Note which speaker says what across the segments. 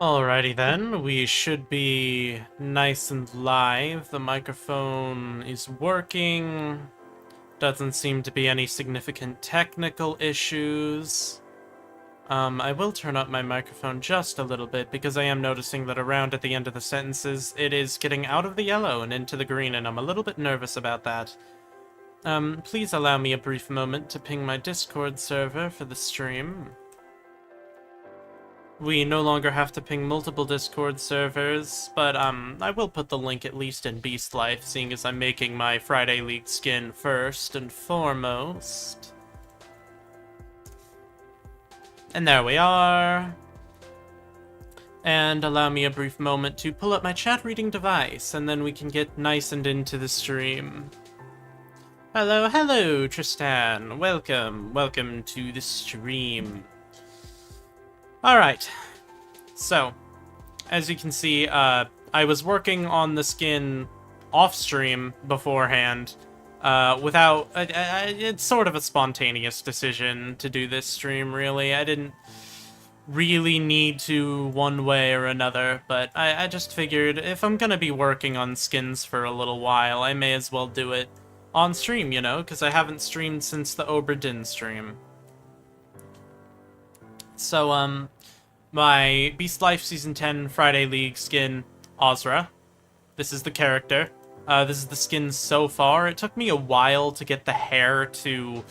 Speaker 1: Alrighty then, we should be nice and live. The microphone is working. Doesn't seem to be any significant technical issues. I will turn up my microphone just a little bit because I am noticing that around at the end of the sentences, it is getting out of the yellow and into the green, and I'm a little bit nervous about that. Please allow me a brief moment to ping my Discord server for the stream. We no longer have to ping multiple Discord servers, but I will put the link at least in Beastlife, seeing as I'm making my Friday League skin first and foremost. And there we are. And allow me a brief moment to pull up my chat reading device, and then we can get nice and into the stream. Hello, hello, Tristan. Welcome to the stream. Alright, so, as you can see, I was working on the skin off-stream beforehand, it's sort of a spontaneous decision to do this stream, really. I didn't really need to one way or another, but I just figured if I'm gonna be working on skins for a little while, I may as well do it on stream, you know, because I haven't streamed since the Obra Dinn stream. So, my Beastlife Season 10 Friday League skin, Ozra. This is the character. This is the skin so far. It took me a while to get the hair to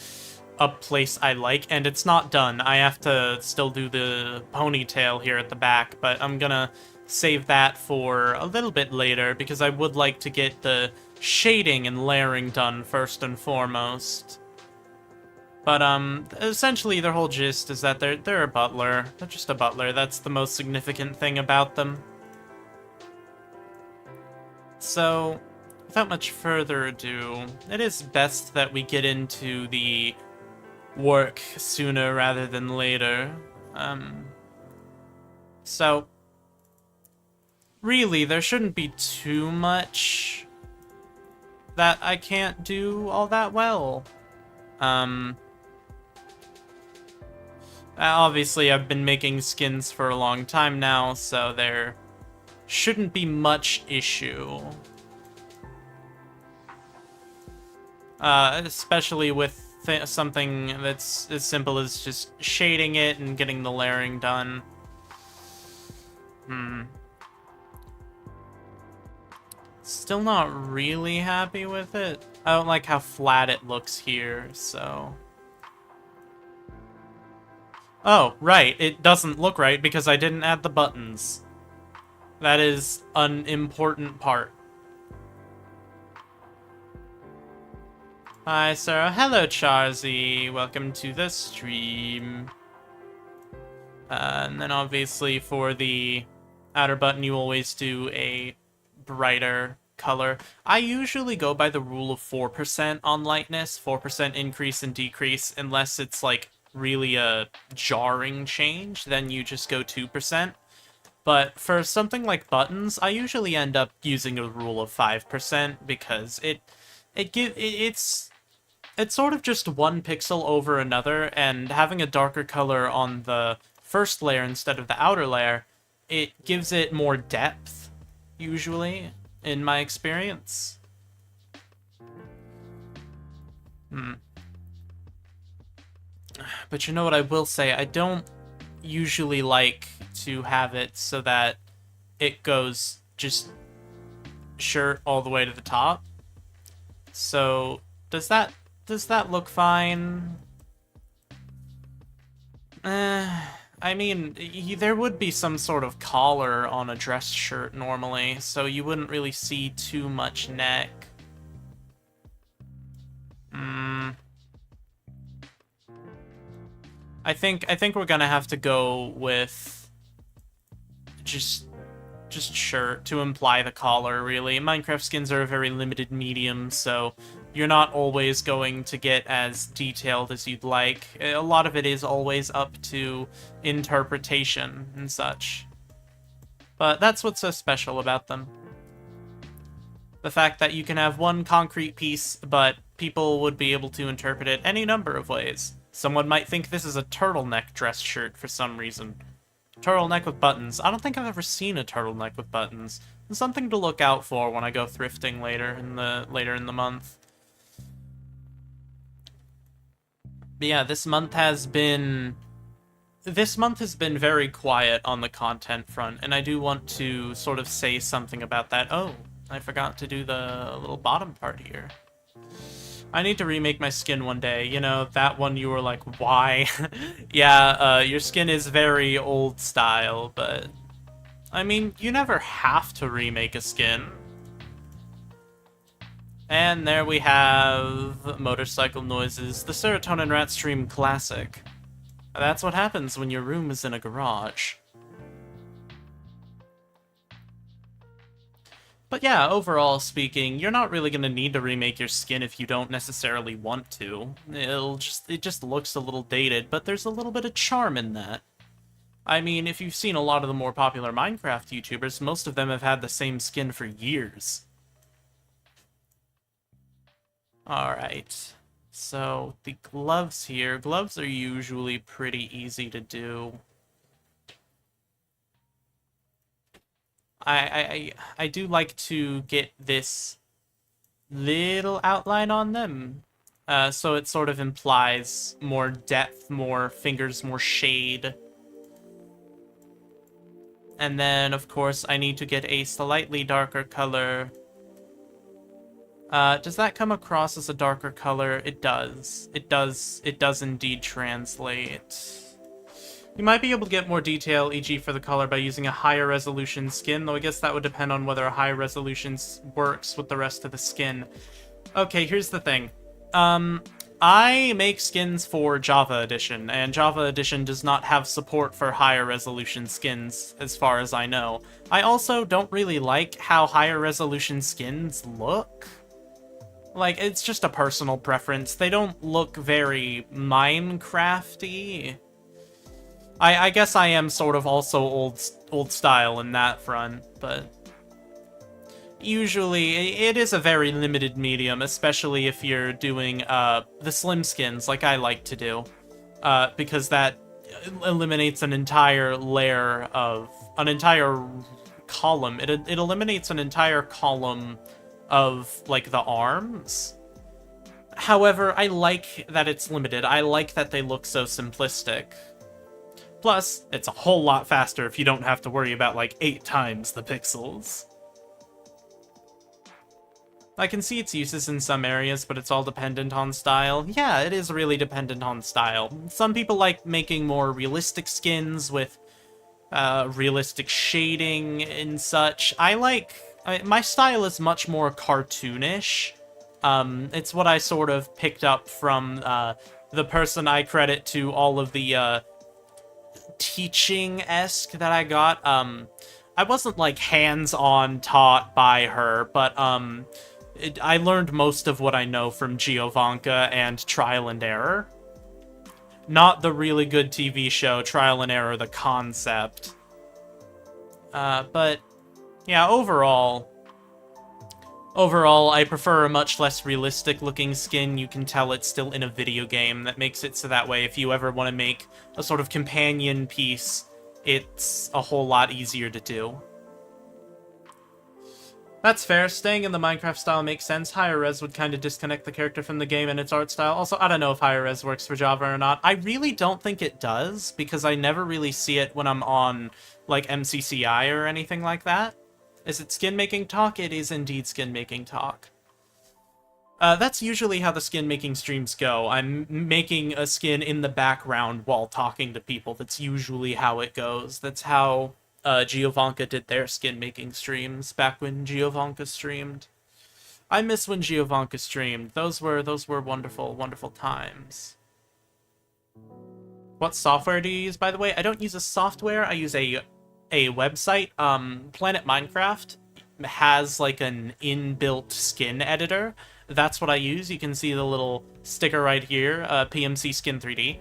Speaker 1: a place I like, and it's not done. I have to still do the ponytail here at the back, but I'm gonna save that for a little bit later, because I would like to get the shading and layering done first and foremost. But, essentially their whole gist is that they're a butler. They're just a butler. That's the most significant thing about them. So, without much further ado, it is best that we get into the work sooner rather than later. So, really, there shouldn't be too much that I can't do all that well. Obviously, I've been making skins for a long time now, so there shouldn't be much issue. Especially with something that's as simple as just shading it and getting the layering done. Still not really happy with it. I don't like how flat it looks here, so... Oh, right, it doesn't look right because I didn't add the buttons. That is an important part. Hi, Sarah. Hello, Charzy. Welcome to the stream. And then obviously for the outer button, you always do a brighter color. I usually go by the rule of 4% on lightness, 4% increase and decrease, unless it's like really a jarring change, then you just go 2%. But for something like buttons, I usually end up using a rule of 5% because it's sort of just one pixel over another, and having a darker color on the first layer instead of the outer layer, it gives it more depth, usually, in my experience. But you know what I will say? I don't usually like to have it so that it goes just shirt all the way to the top. So, does that look fine? I mean, there would be some sort of collar on a dress shirt normally, so you wouldn't really see too much neck. I think we're gonna have to go with just shirt to imply the collar, really. Minecraft skins are a very limited medium, so you're not always going to get as detailed as you'd like. A lot of it is always up to interpretation and such. But that's what's so special about them. The fact that you can have one concrete piece, but people would be able to interpret it any number of ways. Someone might think this is a turtleneck dress shirt for some reason. Turtleneck with buttons. I don't think I've ever seen a turtleneck with buttons. It's something to look out for when I go thrifting later in the month. But yeah, this month has been very quiet on the content front, and I do want to sort of say something about that. Oh, I forgot to do the little bottom part here. I need to remake my skin one day. You know, that one you were like, why? Yeah, your skin is very old style, but... I mean, you never have to remake a skin. And there we have Motorcycle Noises, the Serotonin Rat Stream Classic. That's what happens when your room is in a garage. But yeah, overall speaking, you're not really going to need to remake your skin if you don't necessarily want to. It just looks a little dated, but there's a little bit of charm in that. I mean, if you've seen a lot of the more popular Minecraft YouTubers, most of them have had the same skin for years. Alright, so the gloves here. Gloves are usually pretty easy to do. I do like to get this little outline on them. So it sort of implies more depth, more fingers, more shade. And then, of course, I need to get a slightly darker color. Does that come across as a darker color? It does. It does indeed translate. You might be able to get more detail, e.g. for the color, by using a higher resolution skin, though I guess that would depend on whether a higher resolution works with the rest of the skin. Okay, here's the thing. I make skins for Java Edition, and Java Edition does not have support for higher resolution skins, as far as I know. I also don't really like how higher resolution skins look. Like, it's just a personal preference. They don't look very Minecraft-y. I guess I am sort of also old style in that front, but usually it is a very limited medium, especially if you're doing the slim skins like I like to do, because that eliminates an entire layer of an entire column. It eliminates an entire column of like the arms. However, I like that it's limited. I like that they look so simplistic. Plus, it's a whole lot faster if you don't have to worry about, like, 8 times the pixels. I can see its uses in some areas, but it's all dependent on style. Yeah, it is really dependent on style. Some people like making more realistic skins with realistic shading and such. My style is much more cartoonish. It's what I sort of picked up from the person I credit to all of the teaching-esque that I got. I wasn't like hands-on taught by her, but I learned most of what I know from Giovanka and Trial and Error. Not the really good TV show, Trial and Error, the concept. But yeah, overall, I prefer a much less realistic looking skin. You can tell it's still in a video game. That makes it so that way if you ever want to make a sort of companion piece, it's a whole lot easier to do. That's fair. Staying in the Minecraft style makes sense. Higher res would kind of disconnect the character from the game and its art style. Also, I don't know if higher res works for Java or not. I really don't think it does, because I never really see it when I'm on, like, MCCI or anything like that. Is it skin making talk? It is indeed skin making talk. That's usually how the skin making streams go. I'm making a skin in the background while talking to people. That's usually how it goes. That's how Giovanka did their skin making streams back when Giovanka streamed. I miss when Giovanka streamed. Those were wonderful, wonderful times. What software do you use, by the way? I don't use a software. I use a website. Planet Minecraft has like an inbuilt skin editor. That's what I use. You can see the little sticker right here, PMC Skin 3D.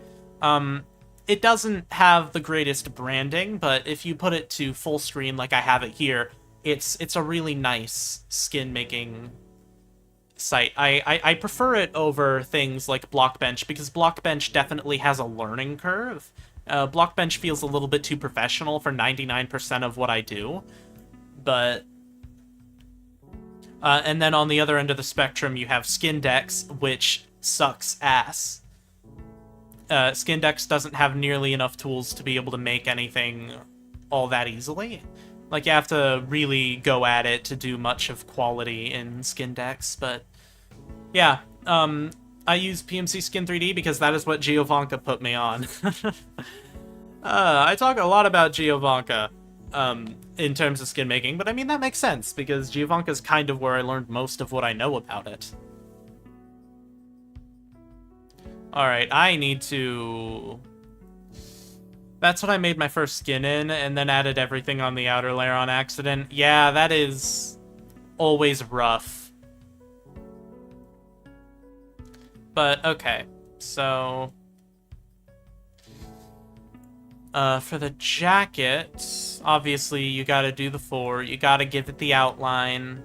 Speaker 1: It doesn't have the greatest branding, but if you put it to full screen like I have it here, it's a really nice skin making site. I prefer it over things like Blockbench, because Blockbench definitely has a learning curve. Blockbench feels a little bit too professional for 99% of what I do, but... and then on the other end of the spectrum, you have Skindex, which sucks ass. Skindex doesn't have nearly enough tools to be able to make anything all that easily. Like, you have to really go at it to do much of quality in Skindex, but... Yeah, I use PMC Skin 3D because that is what Giovanka put me on. I talk a lot about Giovanka, in terms of skin making, but I mean, that makes sense, because Giovanka's kind of where I learned most of what I know about it. Alright, I need to... That's what I made my first skin in, and then added everything on the outer layer on accident. Yeah, that is always rough. But, okay, so... for the jacket, obviously you gotta do the 4, you gotta give it the outline.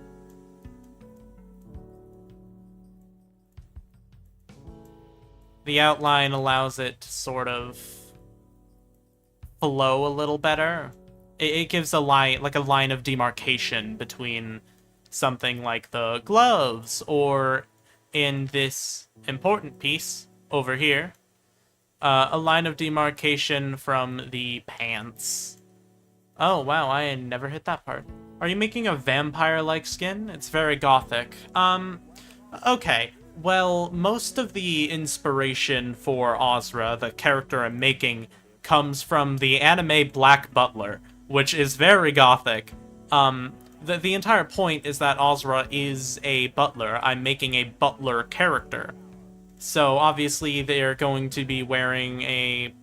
Speaker 1: The outline allows it to sort of flow a little better. It gives a line, like a line of demarcation between something like the gloves, or in this important piece over here, a line of demarcation from the pants. Oh, wow, I never hit that part. Are you making a vampire-like skin? It's very gothic. Okay. Well, most of the inspiration for Ozra, the character I'm making, comes from the anime Black Butler, which is very gothic. The entire point is that Ozra is a butler. I'm making a butler character. So obviously they're going to be wearing a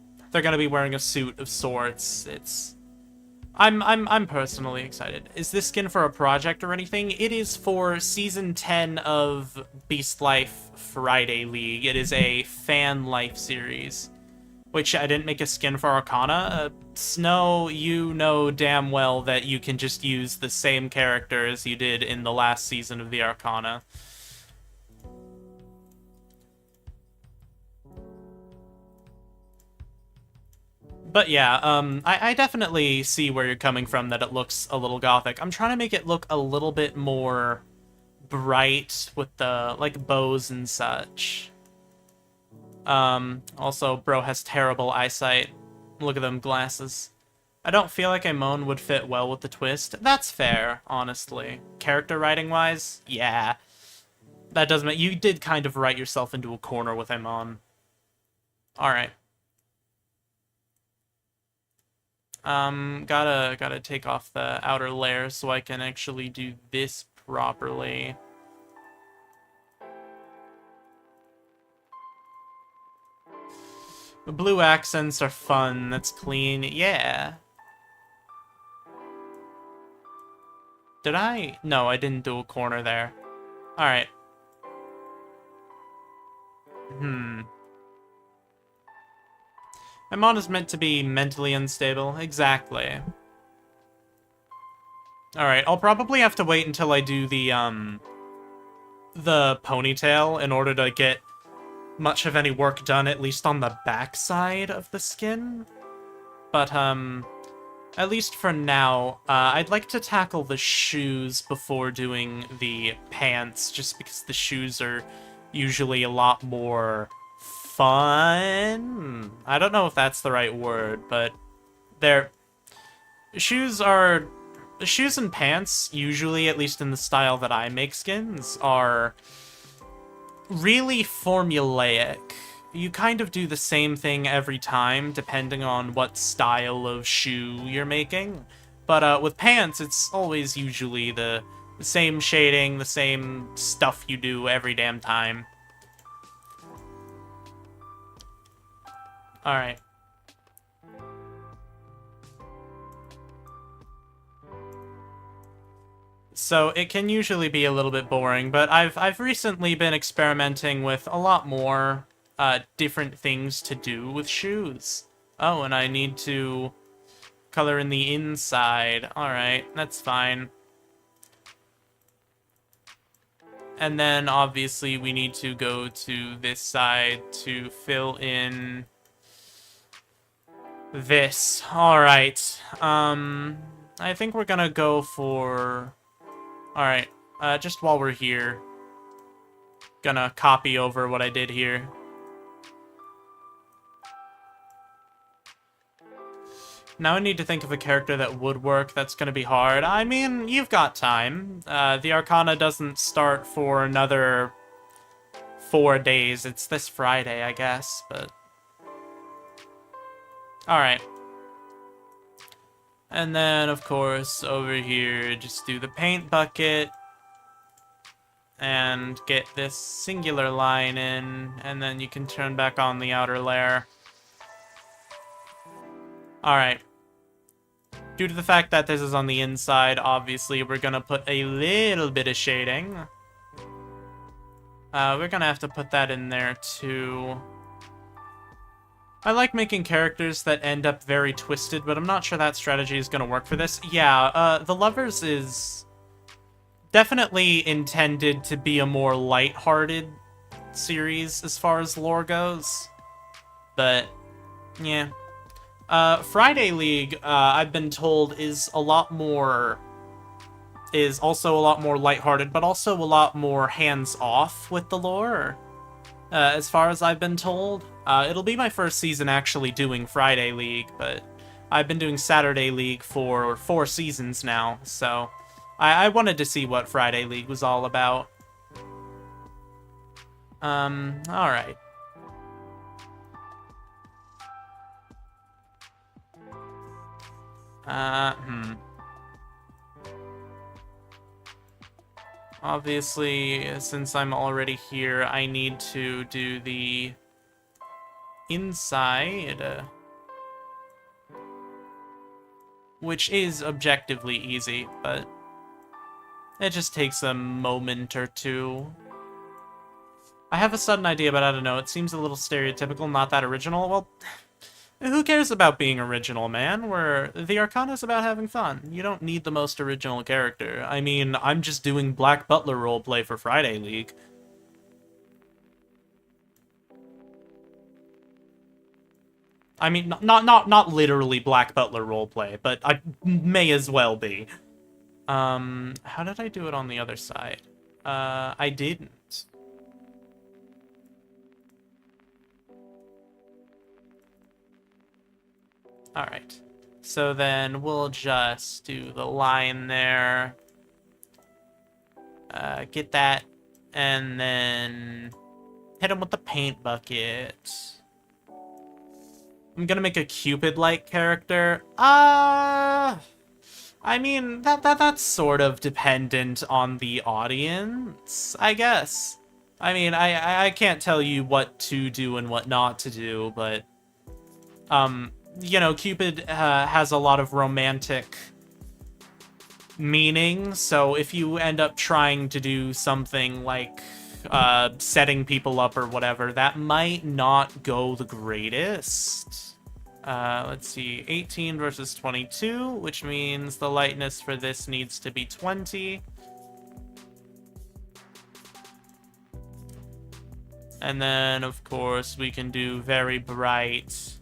Speaker 1: suit of sorts. I'm personally excited. Is this skin for a project or anything? It is for Season 10 of Beastlife Friday League. It is a fan life series. Which, I didn't make a skin for Arcana. Snow, you know damn well that you can just use the same character as you did in the last season of the Arcana. But yeah, I definitely see where you're coming from, that it looks a little gothic. I'm trying to make it look a little bit more bright with the, like, bows and such. Also, bro has terrible eyesight. Look at them glasses. I don't feel like Aemon would fit well with the twist. That's fair, honestly. Character writing-wise, yeah. That does make... You did kind of write yourself into a corner with Aemon. Alright. Gotta take off the outer layer so I can actually do this properly. The blue accents are fun, that's clean, yeah. Did I? No, I didn't do a corner there. Alright. Aemon is meant to be mentally unstable. Exactly. Alright, I'll probably have to wait until I do the ponytail in order to get much of any work done, at least on the backside of the skin. But, at least for now, I'd like to tackle the shoes before doing the pants, just because the shoes are usually a lot more fun? I don't know if that's the right word, but shoes and pants, usually, at least in the style that I make skins, are really formulaic. You kind of do the same thing every time, depending on what style of shoe you're making. But with pants, it's always usually the same shading, the same stuff you do every damn time. Alright. So it can usually be a little bit boring, but I've recently been experimenting with a lot more different things to do with shoes. Oh, and I need to color in the inside. Alright, that's fine. And then obviously we need to go to this side to fill in this. Alright. I think we're gonna go for... Alright, just while we're here, gonna copy over what I did here. Now I need to think of a character that would work. That's gonna be hard. I mean, you've got time. The Arcana doesn't start for another 4 days. It's this Friday, I guess, but... Alright. And then, of course, over here, just do the paint bucket. And get this singular line in, and then you can turn back on the outer layer. Alright. Due to the fact that this is on the inside, obviously, we're gonna put a little bit of shading. We're gonna have to put that in there, too. I like making characters that end up very twisted, but I'm not sure that strategy is gonna work for this. Yeah, The Lovers is definitely intended to be a more lighthearted series as far as lore goes. But, yeah. Friday League, I've been told, is also a lot more lighthearted, but also a lot more hands-off with the lore, as far as I've been told. It'll be my first season actually doing Friday League, but I've been doing Saturday League for 4 seasons now, so I wanted to see what Friday League was all about. Alright. Obviously, since I'm already here, I need to do the inside, which is objectively easy, but it just takes a moment or two. I have a sudden idea, but I don't know. It seems a little stereotypical, not that original. Well, who cares about being original, man? The Arcana's about having fun. You don't need the most original character. I mean, I'm just doing Black Butler roleplay for Friday League. I mean, not literally Black Butler roleplay, but I may as well be. How did I do it on the other side? I didn't. Alright. So then we'll just do the line there. Get that. And then hit him with the paint bucket. I'm gonna make a Cupid-like character. I mean, that's sort of dependent on the audience, I guess. I mean, I can't tell you what to do and what not to do, but you know, Cupid has a lot of romantic meaning, so if you end up trying to do something like setting people up or whatever, that might not go the greatest. Let's see, 18 versus 22, which means the lightness for this needs to be 20. And then, of course, we can do very bright.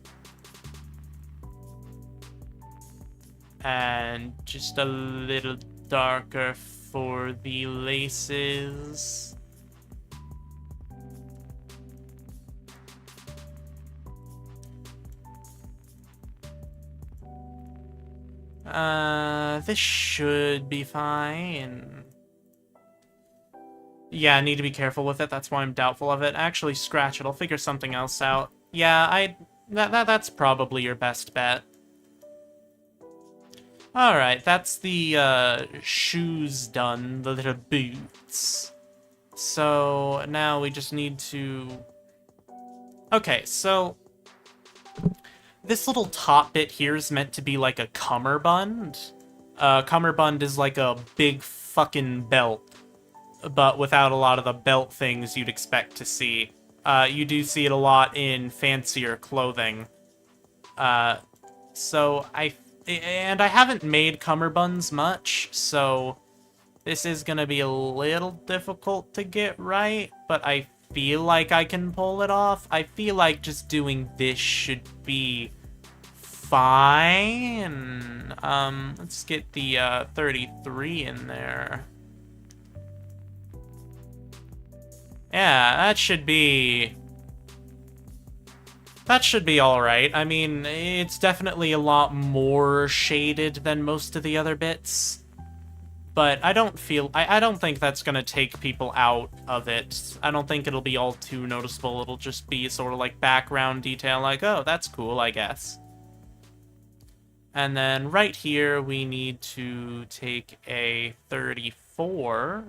Speaker 1: And just a little darker for the laces. This should be fine. Yeah, I need to be careful with it. That's why I'm doubtful of it. Actually, scratch it. I'll figure something else out. Yeah, that's probably your best bet. Alright, that's the shoes done, the little boots. So now we just need to... Okay, so this little top bit here is meant to be like a cummerbund. Cummerbund is like a big fucking belt, but without a lot of the belt things you'd expect to see. You do see it a lot in fancier clothing. So I haven't made cummerbunds much, so this is gonna be a little difficult to get right, but I feel like I can pull it off. I feel like just doing this should be fine. Let's get the 33 in there. Yeah, that should be alright. I mean, it's definitely a lot more shaded than most of the other bits. But I don't think that's gonna take people out of it. I don't think it'll be all too noticeable. It'll just be sort of like background detail, like, oh, that's cool, I guess. And then right here, we need to take a 34.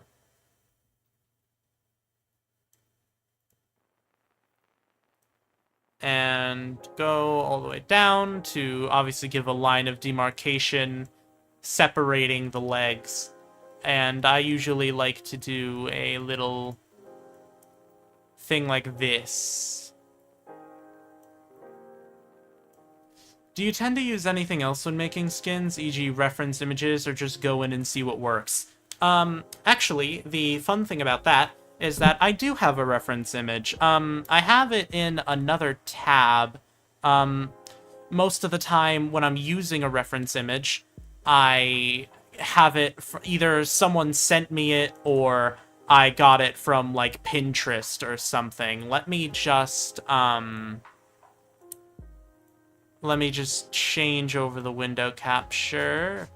Speaker 1: And go all the way down to obviously give a line of demarcation separating the legs. And I usually like to do a little thing like this. Do you tend to use anything else when making skins, e.g. reference images, or just go in and see what works? Actually, the fun thing about that is that I do have a reference image. I have it in another tab. Most of the time when I'm using a reference image, I have it either someone sent me it or I got it from like Pinterest or something. Let me just change over the window capture.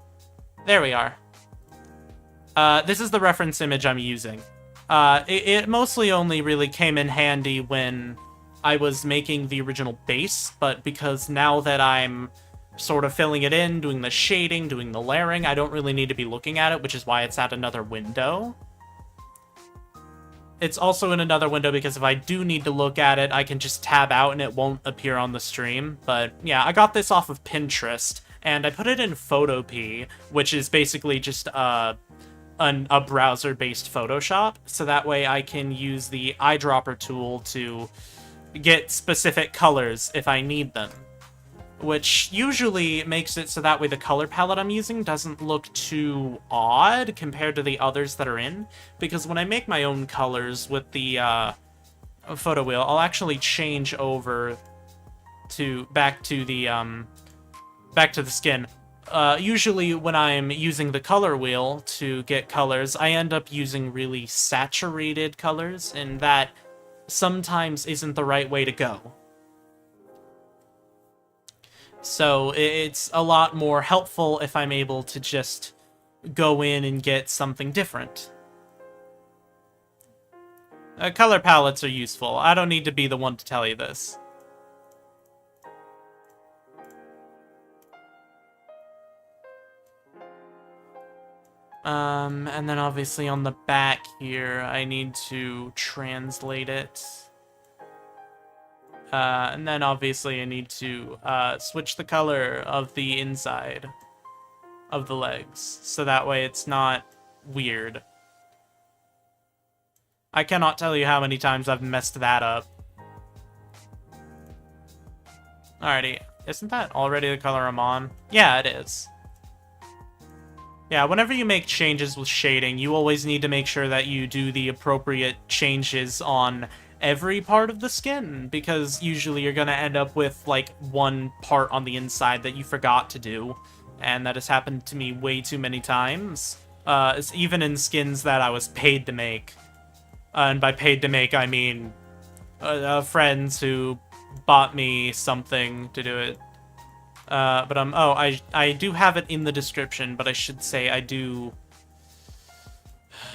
Speaker 1: There we are. This is the reference image I'm using. It mostly only really came in handy when I was making the original base, but because now that I'm sort of filling it in, doing the shading, doing the layering, I don't really need to be looking at it, which is why it's at another window. It's also in another window because if I do need to look at it, I can just tab out and it won't appear on the stream. But yeah, I got this off of Pinterest, and I put it in Photopea, which is basically just a browser-based Photoshop, so that way I can use the eyedropper tool to get specific colors if I need them. Which usually makes it so that way the color palette I'm using doesn't look too odd compared to the others that are in. Because when I make my own colors with the photo wheel, I'll actually change over to back to the skin. Usually when I'm using the color wheel to get colors, I end up using really saturated colors, and that sometimes isn't the right way to go. So it's a lot more helpful if I'm able to just go in and get something different. Color palettes are useful. I don't need to be the one to tell you this. And then obviously on the back here, I need to translate it. And then obviously I need to switch the color of the inside of the legs, so that way it's not weird. I cannot tell you how many times I've messed that up. Alrighty, isn't that already the color I'm on? Yeah, it is. Yeah, whenever you make changes with shading, you always need to make sure that you do the appropriate changes on every part of the skin, because usually you're gonna end up with like one part on the inside that you forgot to do, and that has happened to me way too many times. Even in skins that I was paid to make. And by paid to make, I mean friends who bought me something to do it. But I do have it in the description, but I should say I do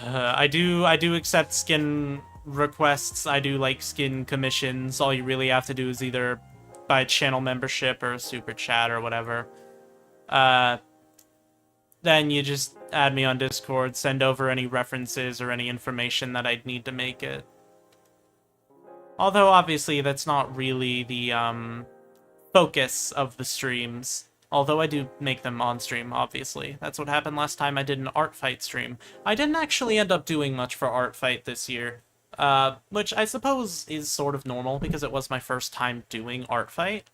Speaker 1: accept skin requests. I do like skin commissions. All you really have to do is either buy a channel membership or a super chat or whatever. Then you just add me on Discord, send over any references or any information that I'd need to make it. Although obviously that's not really the focus of the streams. Although I do make them on stream, obviously. That's what happened last time I did an art fight stream. I didn't actually end up doing much for art fight this year. Which I suppose is sort of normal because it was my first time doing art fight.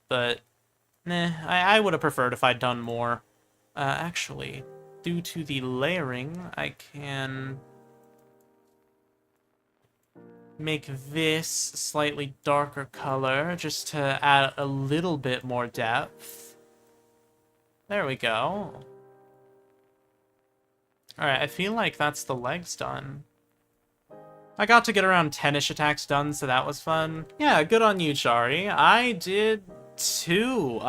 Speaker 1: But, I would have preferred if I'd done more. Actually, due to the layering, I can make this slightly darker color just to add a little bit more depth. There we go. Alright, I feel like that's the legs done. I got to get around 10-ish attacks done, so that was fun. Yeah, good on you, Chari. I did two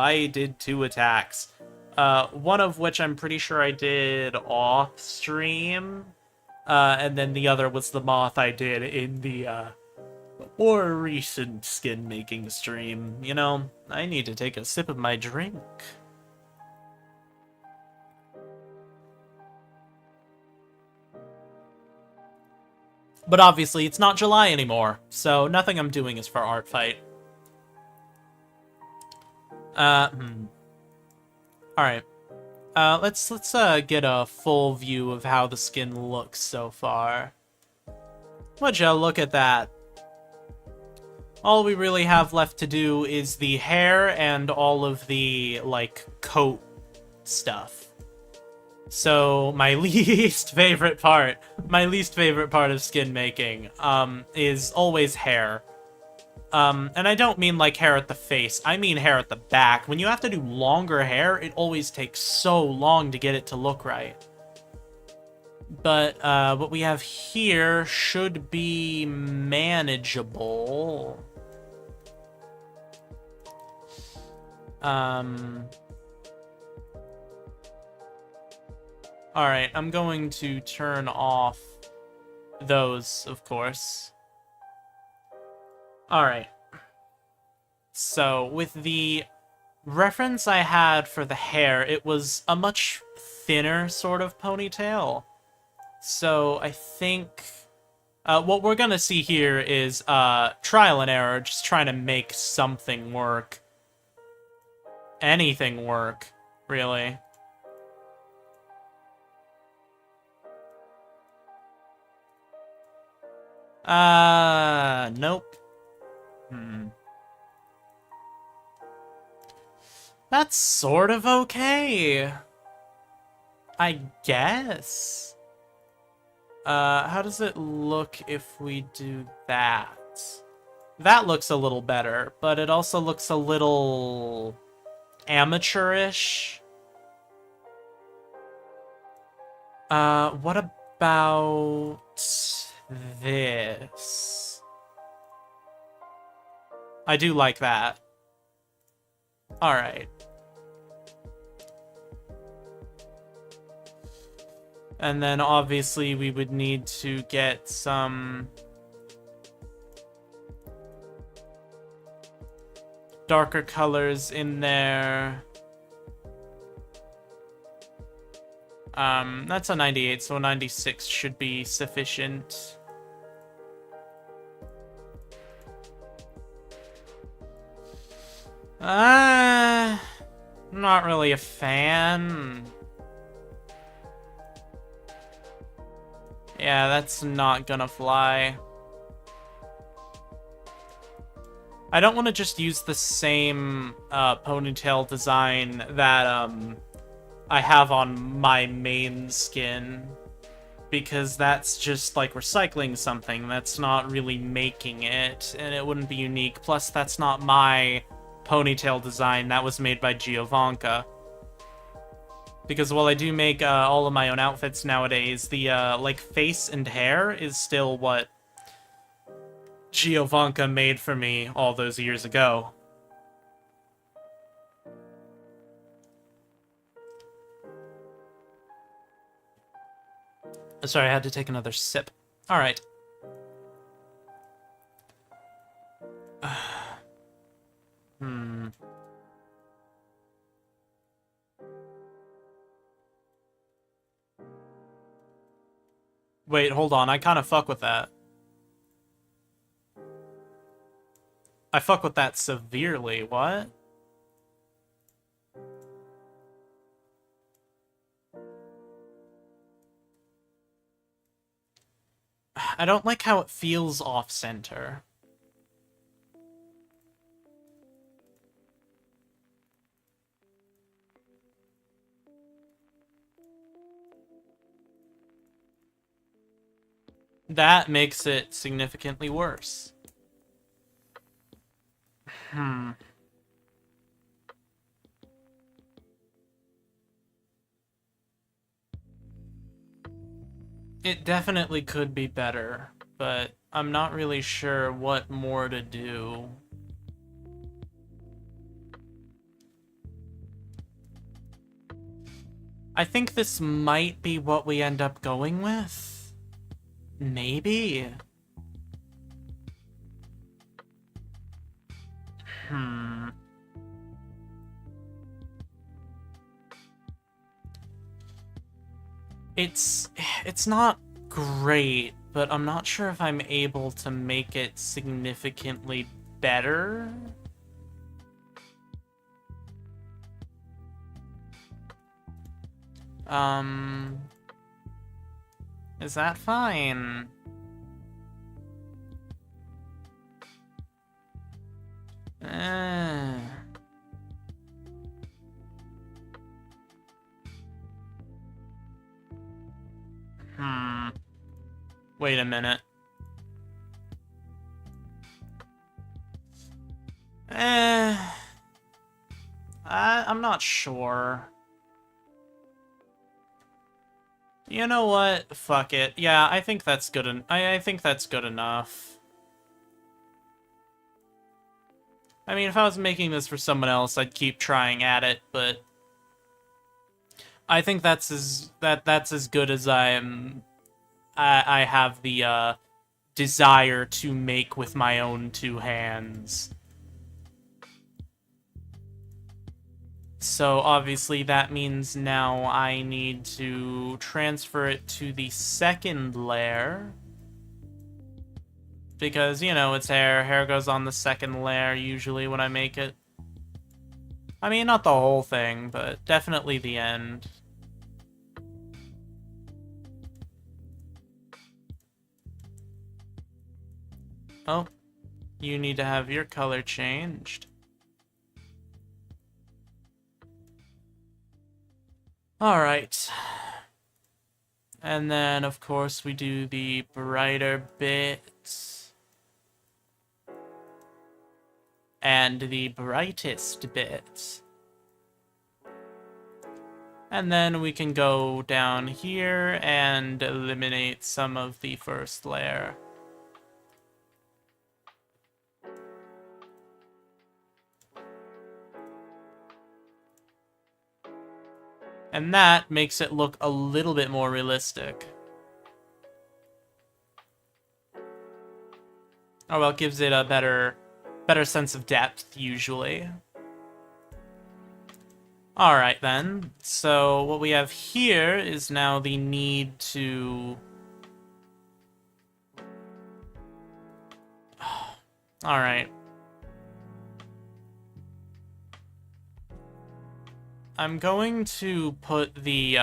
Speaker 1: attacks. One of which I'm pretty sure I did off stream. And then the other was the moth I did in the more recent skin making stream. You know, I need to take a sip of my drink. But obviously, it's not July anymore, so nothing I'm doing is for art fight. Alright. Let's get a full view of how the skin looks so far. Would ya look at that? All we really have left to do is the hair and all of the, like, coat stuff. So, my least favorite part of skin making, is always hair. And I don't mean, like, hair at the face, I mean hair at the back. When you have to do longer hair, it always takes so long to get it to look right. But, what we have here should be manageable. Alright, I'm going to turn off those, of course. Alright. So, with the reference I had for the hair, it was a much thinner sort of ponytail. So, I think what we're gonna see here is trial and error, just trying to make something work. Anything work, really. Nope. That's sort of okay, I guess. How does it look if we do that? That looks a little better, but it also looks a little amateurish. What about this? I do like that. Alright. And then obviously we would need to get some darker colors in there. That's a 98, so a 96 should be sufficient. Not really a fan. Yeah, that's not gonna fly. I don't want to just use the same ponytail design that I have on my main skin, because that's just like recycling something. That's not really making it, and it wouldn't be unique. Plus, that's not my ponytail design. That was made by Giovanka. Because while I do make all of my own outfits nowadays, the like face and hair is still what Giovanka made for me all those years ago. Sorry, I had to take another sip. Alright. Wait, hold on. I kind of fuck with that. I fuck with that severely. What? I don't like how it feels off-center. That makes it significantly worse. It definitely could be better, but I'm not really sure what more to do. I think this might be what we end up going with. Maybe. It's not great, but I'm not sure if I'm able to make it significantly better. Is that fine? Eh. Wait a minute. I'm not sure. You know what? Fuck it. Yeah, I think that's good. I think that's good enough. I mean, if I was making this for someone else, I'd keep trying at it, but I think that's as good as I have the desire to make with my own two hands. So obviously that means now I need to transfer it to the second layer. Because, you know, it's hair. Hair goes on the second layer usually when I make it. I mean, not the whole thing, but definitely the end. Oh, you need to have your color changed. Alright. And then, of course, we do the brighter bits. And the brightest bits. And then we can go down here and eliminate some of the first layer. And that makes it look a little bit more realistic. Oh well, it gives it a better sense of depth, usually. Alright then, so what we have here is now the need to... Alright. I'm going to put the,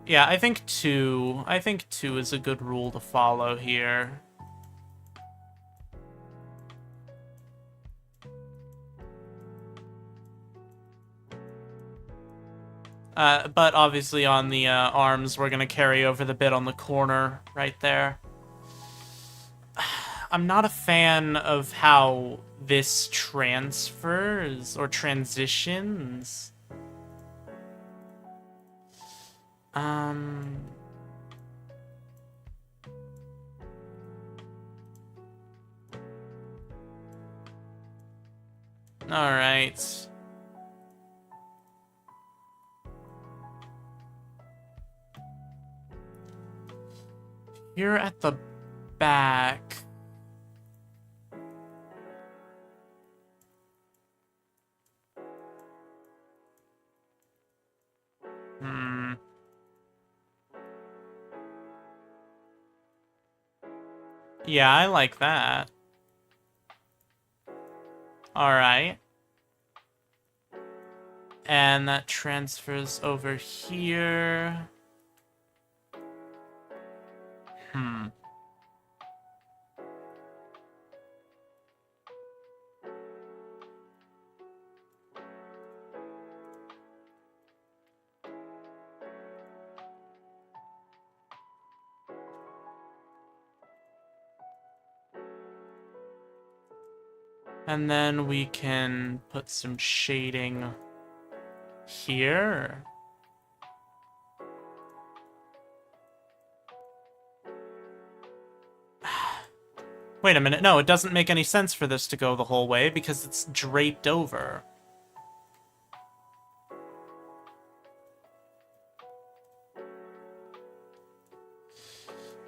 Speaker 1: yeah, I think two is a good rule to follow here. But obviously on the arms, we're gonna carry over the bit on the corner right there. I'm not a fan of how this transfers or transitions. Alright. Here at the back. Yeah, I like that. Alright. And that transfers over here. And then we can put some shading here. Wait a minute, no, it doesn't make any sense for this to go the whole way because it's draped over.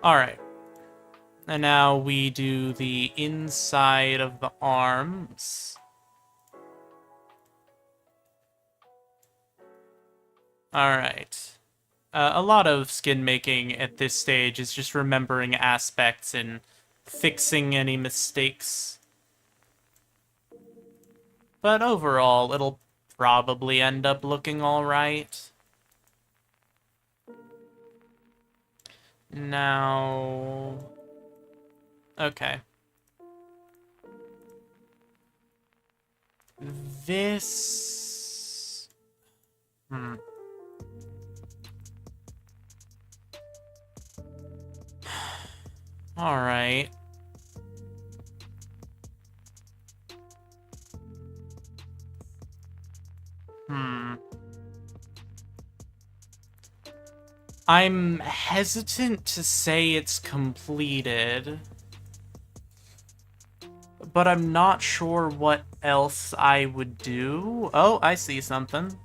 Speaker 1: Alright. And now we do the inside of the arms. Alright. A lot of skin making at this stage is just remembering aspects and fixing any mistakes. But overall, it'll probably end up looking alright. Now... Okay. This... Alright. I'm hesitant to say it's completed, but I'm not sure what else I would do. Oh, I see something.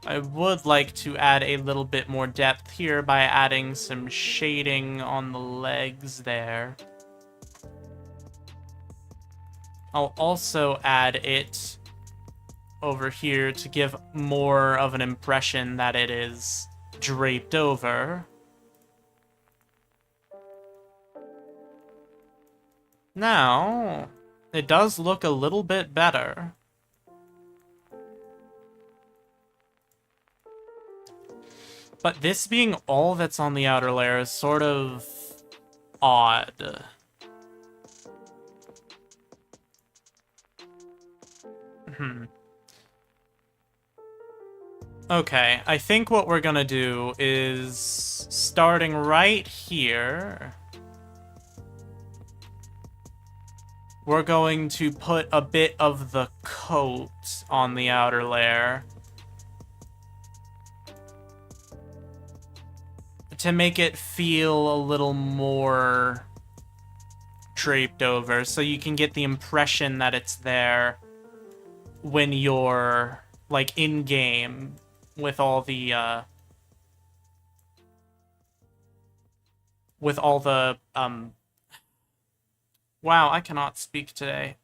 Speaker 1: I would like to add a little bit more depth here by adding some shading on the legs there. I'll also add it over here to give more of an impression that it is draped over. Now, it does look a little bit better. But this being all that's on the outer layer is sort of odd. Okay, I think what we're gonna do is, starting right here, we're going to put a bit of the coat on the outer layer to make it feel a little more draped over, so you can get the impression that it's there when you're, like, in-game with all the, wow, I cannot speak today.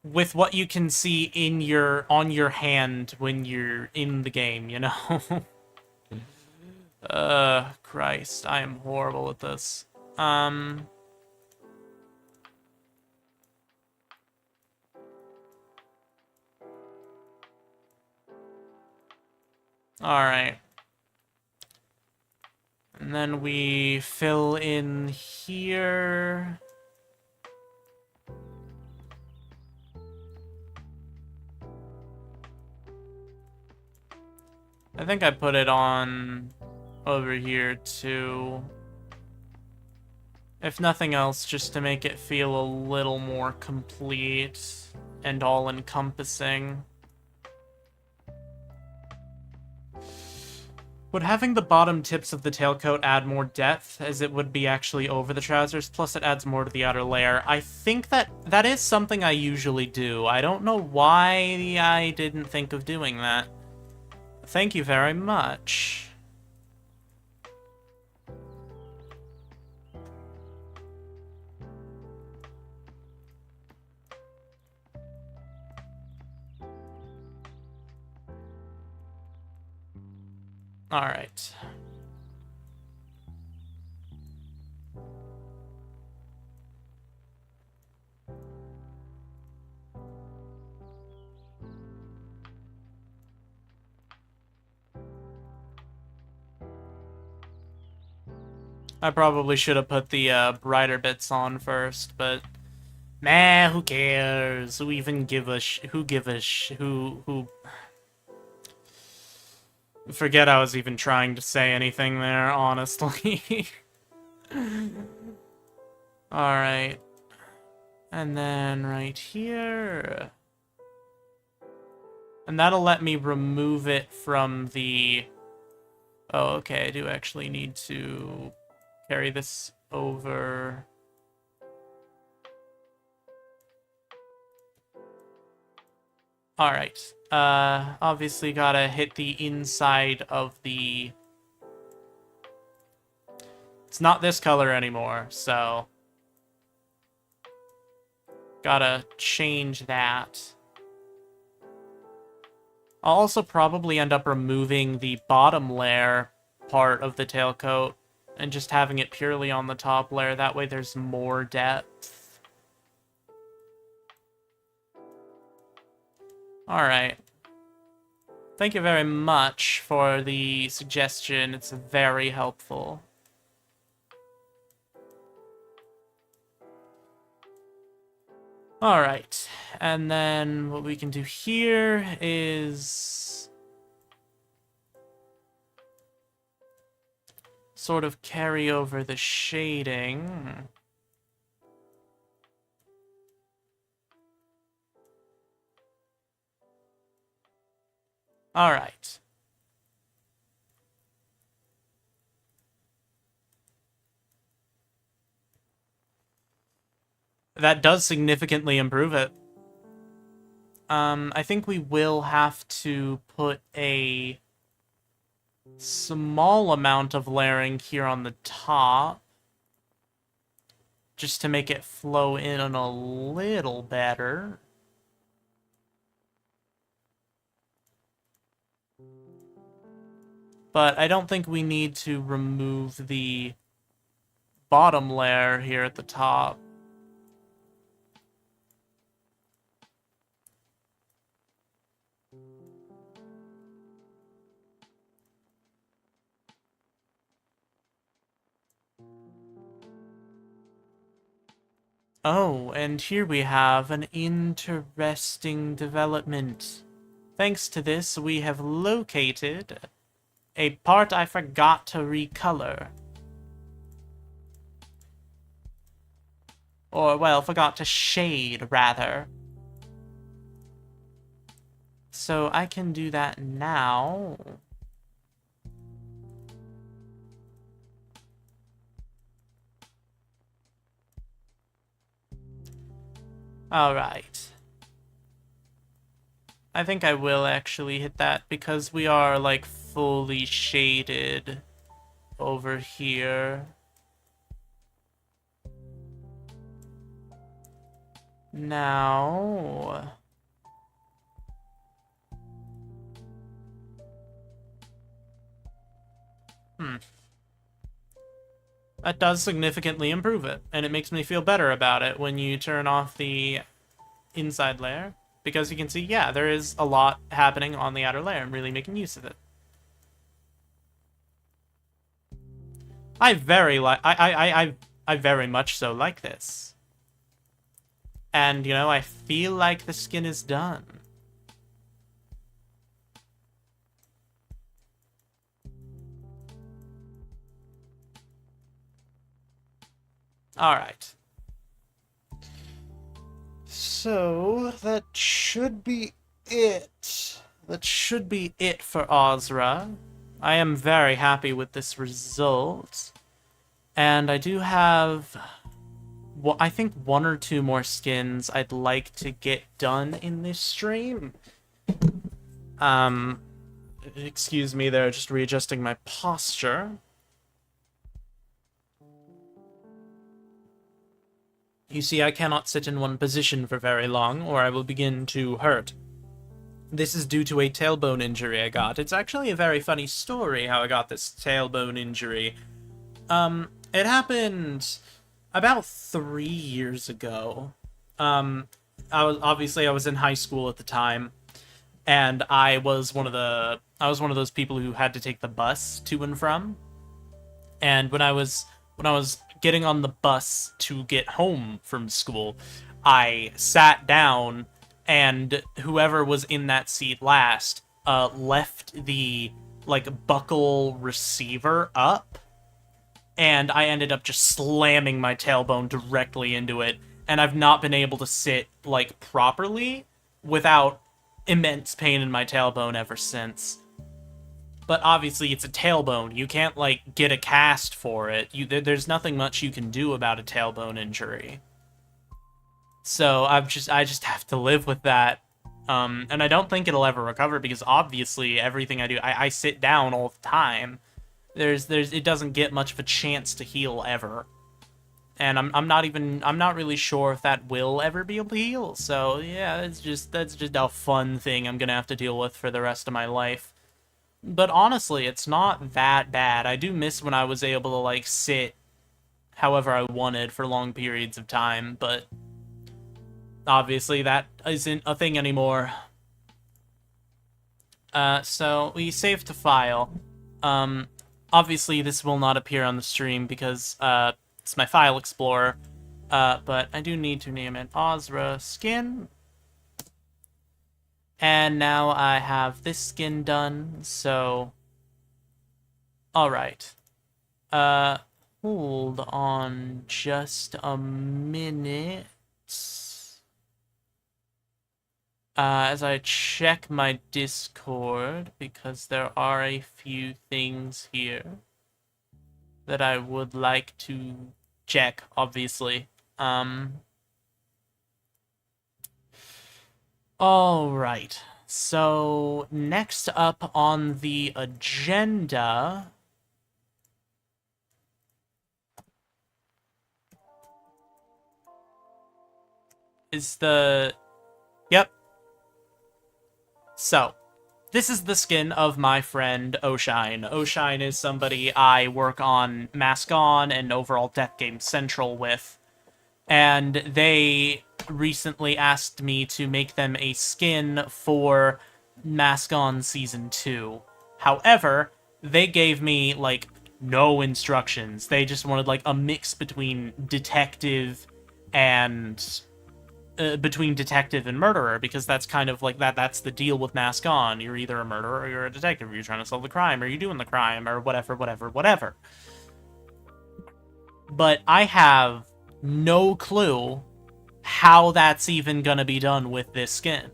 Speaker 1: With what you can see on your hand when you're in the game, you know? Christ, I am horrible at this. Alright. And then we fill in here. I think I put it on over here too. If nothing else, just to make it feel a little more complete and all-encompassing. Would having the bottom tips of the tailcoat add more depth, as it would be actually over the trousers, plus it adds more to the outer layer? I think that is something I usually do. I don't know why I didn't think of doing that. Thank you very much. All right. I probably should have put the brighter bits on first, but meh, who cares? Who even give a who give a who Forget I was even trying to say anything there, honestly. Alright. And then right here. And that'll let me remove it from the... Oh, okay, I do actually need to carry this over. Alright. Obviously gotta hit the inside of the... It's not this color anymore, so... Gotta change that. I'll also probably end up removing the bottom layer part of the tailcoat and just having it purely on the top layer. That way there's more depth. Alright. Thank you very much for the suggestion. It's very helpful. Alright, and then what we can do here is sort of carry over the shading. Alright. That does significantly improve it. I think we will have to put a small amount of layering here on the top, just to make it flow in a little better. But I don't think we need to remove the bottom layer here at the top. Oh, and here we have an interesting development. Thanks to this, we have located a part I forgot to recolor. Or, well, forgot to shade, rather. So I can do that now. Alright. I think I will actually hit that because we are, like, fully shaded over here. Now... That does significantly improve it, and it makes me feel better about it when you turn off the inside layer, because you can see, yeah, there is a lot happening on the outer layer. I'm really making use of it. I very much so like this. And, you know, I feel like the skin is done. Alright. So, that should be it. That should be it for Ozra. I am very happy with this result. And I do have... well, I think 1 or 2 more skins I'd like to get done in this stream. Excuse me there, just readjusting my posture. You see, I cannot sit in one position for very long, or I will begin to hurt. This is due to a tailbone injury I got. It's actually a very funny story how I got this tailbone injury. It happened about 3 years ago. I was in high school at the time, and I was one of those people who had to take the bus to and from. And when I was getting on the bus to get home from school, I sat down, and whoever was in that seat last left the like, buckle receiver up, and I ended up just slamming my tailbone directly into it, and I've not been able to sit, like, properly without immense pain in my tailbone ever since. But obviously it's a tailbone. You can't, like, get a cast for it. There's nothing much you can do about a tailbone injury. So I just have to live with that. And I don't think it'll ever recover because obviously everything I do, I sit down all the time. It doesn't get much of a chance to heal ever. And I'm not really sure if that will ever be able to heal. So yeah, that's just a fun thing I'm gonna have to deal with for the rest of my life. But honestly, it's not that bad. I do miss when I was able to, like, sit however I wanted for long periods of time, but obviously that isn't a thing anymore. So we save to file. Obviously this will not appear on the stream because, it's my file explorer. But I do need to name it Ozra skin. And now I have this skin done, so... Alright. Hold on just a minute. As I check my Discord, because there are a few things here that I would like to check, obviously. Alright, so next up on the agenda is the... Yep. So, this is the skin of my friend Oshine. Oshine is somebody I work on Mask On and overall Death Game Central with. And they recently asked me to make them a skin for Mask On Season 2. However, they gave me, like, no instructions. They just wanted, like, a mix between detective and... between detective and murderer, because that's kind of like that's the deal with Mask On. You're either a murderer or you're a detective. You're trying to solve the crime, or you're doing the crime, or whatever. But I have no clue how that's even gonna be done with this skin.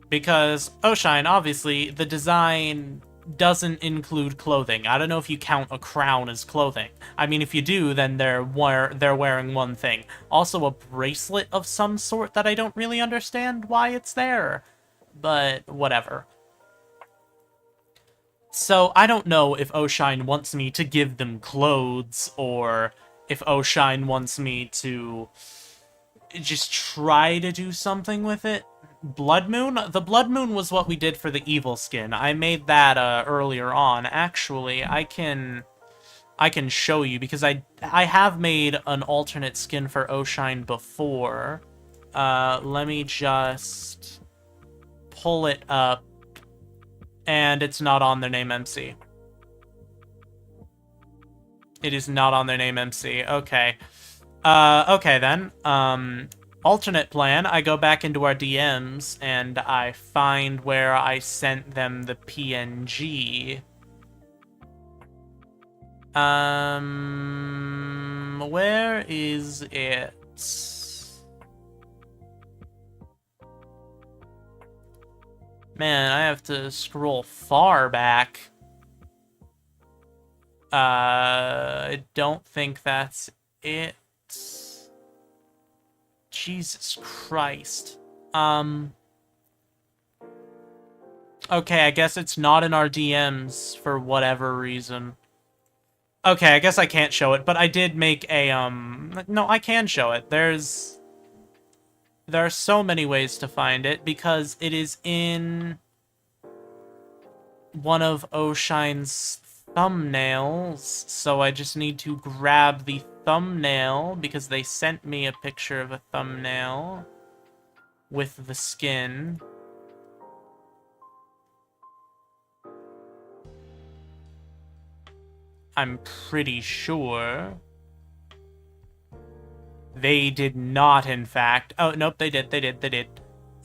Speaker 1: Because Oshine, obviously, the design doesn't include clothing. I don't know if you count a crown as clothing. I mean, if you do, then they're wearing one thing. Also, a bracelet of some sort that I don't really understand why it's there. But whatever. So, I don't know if Oshine wants me to give them clothes, or if Oshine wants me to just try to do something with it. Blood Moon? The Blood Moon was what we did for the evil skin. I made that earlier on. Actually, I can show you, because I have made an alternate skin for Oshine before. Let me just pull it up. And it's not on their name MC. It is not on their name MC. Okay. Okay then. Alternate plan, I go back into our DMs, and I find where I sent them the PNG. Where is it? Man, I have to scroll far back. I don't think that's it. Jesus Christ. Okay, I guess it's not in our DMs for whatever reason. Okay, I guess I can't show it, but I did make a, no, I can show it. There are so many ways to find it, because it is in one of Oshine's thumbnails, so I just need to grab the thumbnail, because they sent me a picture of a thumbnail with the skin. I'm pretty sure they did not, in fact. Oh, nope, they did.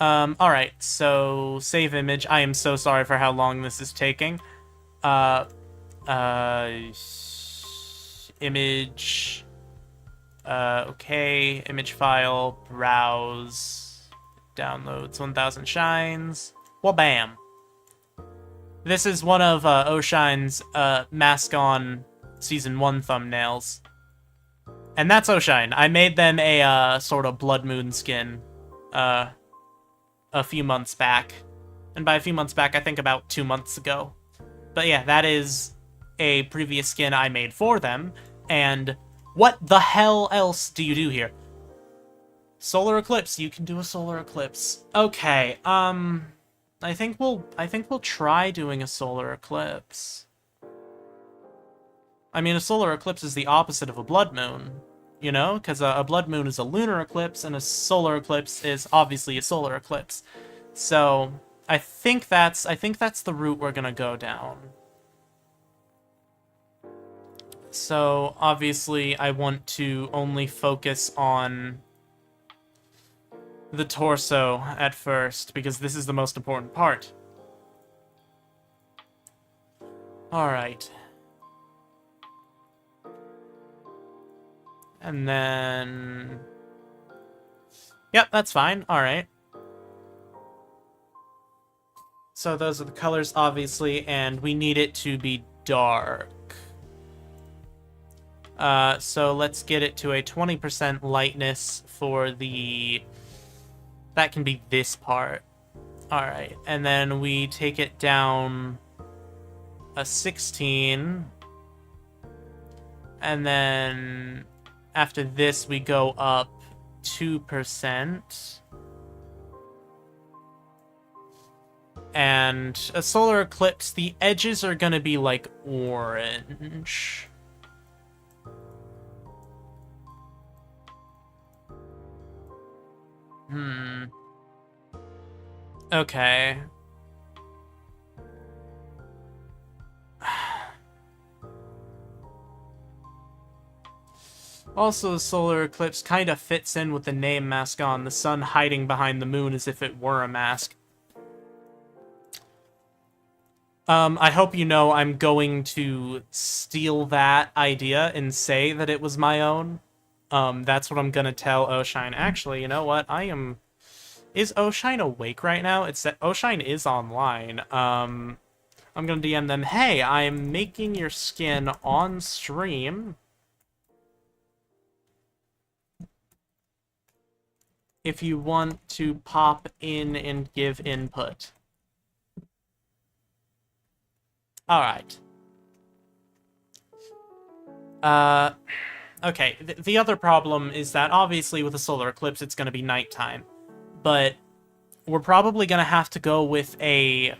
Speaker 1: Alright, so save image. I am so sorry for how long this is taking. Uh, image. Okay, image file, browse, downloads 1000 shines. Well, bam. This is one of Oshine's Mask On Season 1 thumbnails. And that's Oshine. I made them a sort of Blood Moon skin a few months back. And by a few months back, I think about 2 months ago. But yeah, that is a previous skin I made for them. And what the hell else do you do here? Solar eclipse. You can do a solar eclipse. Okay, I think we'll try doing a solar eclipse. I mean, a solar eclipse is the opposite of a blood moon, you know? Because a blood moon is a lunar eclipse, and a solar eclipse is obviously a solar eclipse. So, I think that's the route we're gonna go down. So, obviously, I want to only focus on the torso at first, because this is the most important part. Alright. And then... Yep, that's fine. Alright. So those are the colors, obviously, and we need it to be dark. So let's get it to a 20% lightness for the... That can be this part. Alright, and then we take it down a 16. And then after this, we go up 2%. And a solar eclipse, the edges are gonna be like orange. Okay. Also, the solar eclipse kind of fits in with the name Mask On, the sun hiding behind the moon as if it were a mask. I hope you know I'm going to steal that idea and say that it was my own. That's what I'm gonna tell Oshine. Actually, you know what? Is Oshine awake right now? It's that Oshine is online. I'm gonna DM them, hey, I'm making your skin on stream. If you want to pop in and give input. Alright. Okay, the other problem is that obviously with a solar eclipse it's going to be nighttime. But we're probably going to have to go with a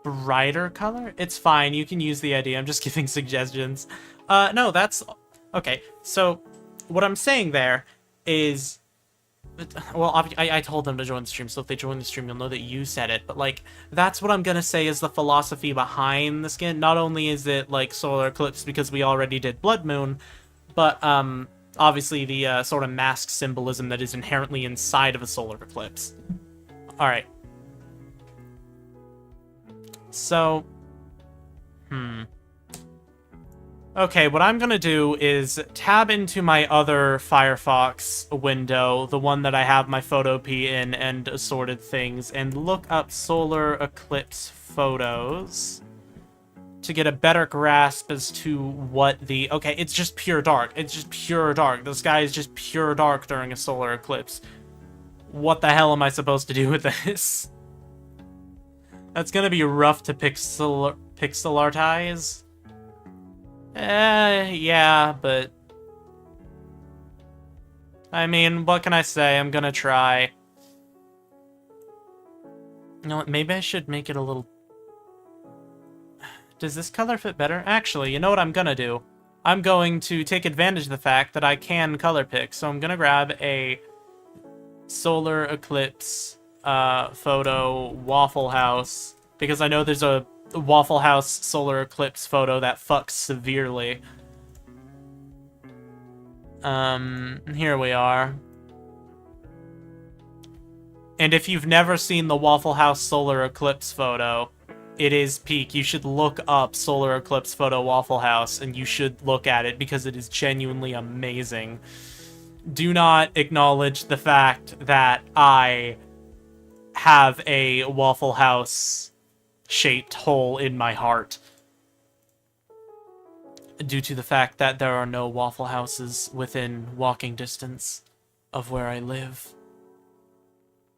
Speaker 1: brighter color. It's fine, you can use the idea, I'm just giving suggestions. No, that's... Okay, so what I'm saying there is... Well, I told them to join the stream, so if they join the stream, you'll know that you said it. But, like, that's what I'm gonna say is the philosophy behind the skin. Not only is it, like, solar eclipse because we already did Blood Moon, but, obviously the, sort of mask symbolism that is inherently inside of a solar eclipse. Alright. So... Okay, what I'm gonna do is tab into my other Firefox window, the one that I have my photo P in and assorted things, and look up solar eclipse photos to get a better grasp as to what the... Okay, it's just pure dark. It's just pure dark. The sky is just pure dark during a solar eclipse. What the hell am I supposed to do with this? That's gonna be rough to pixelatize. Yeah, but... I mean, what can I say? I'm gonna try. You know what, maybe I should make it a little... Does this color fit better? Actually, you know what I'm gonna do? I'm going to take advantage of the fact that I can color pick, so I'm gonna grab a solar eclipse photo Waffle House, because I know there's a Waffle House solar eclipse photo that fucks severely. Here we are. And if you've never seen the Waffle House solar eclipse photo, it is peak. You should look up solar eclipse photo Waffle House, and you should look at it because it is genuinely amazing. Do not acknowledge the fact that I have a Waffle House shaped hole in my heart due to the fact that there are no Waffle Houses within walking distance of where I live.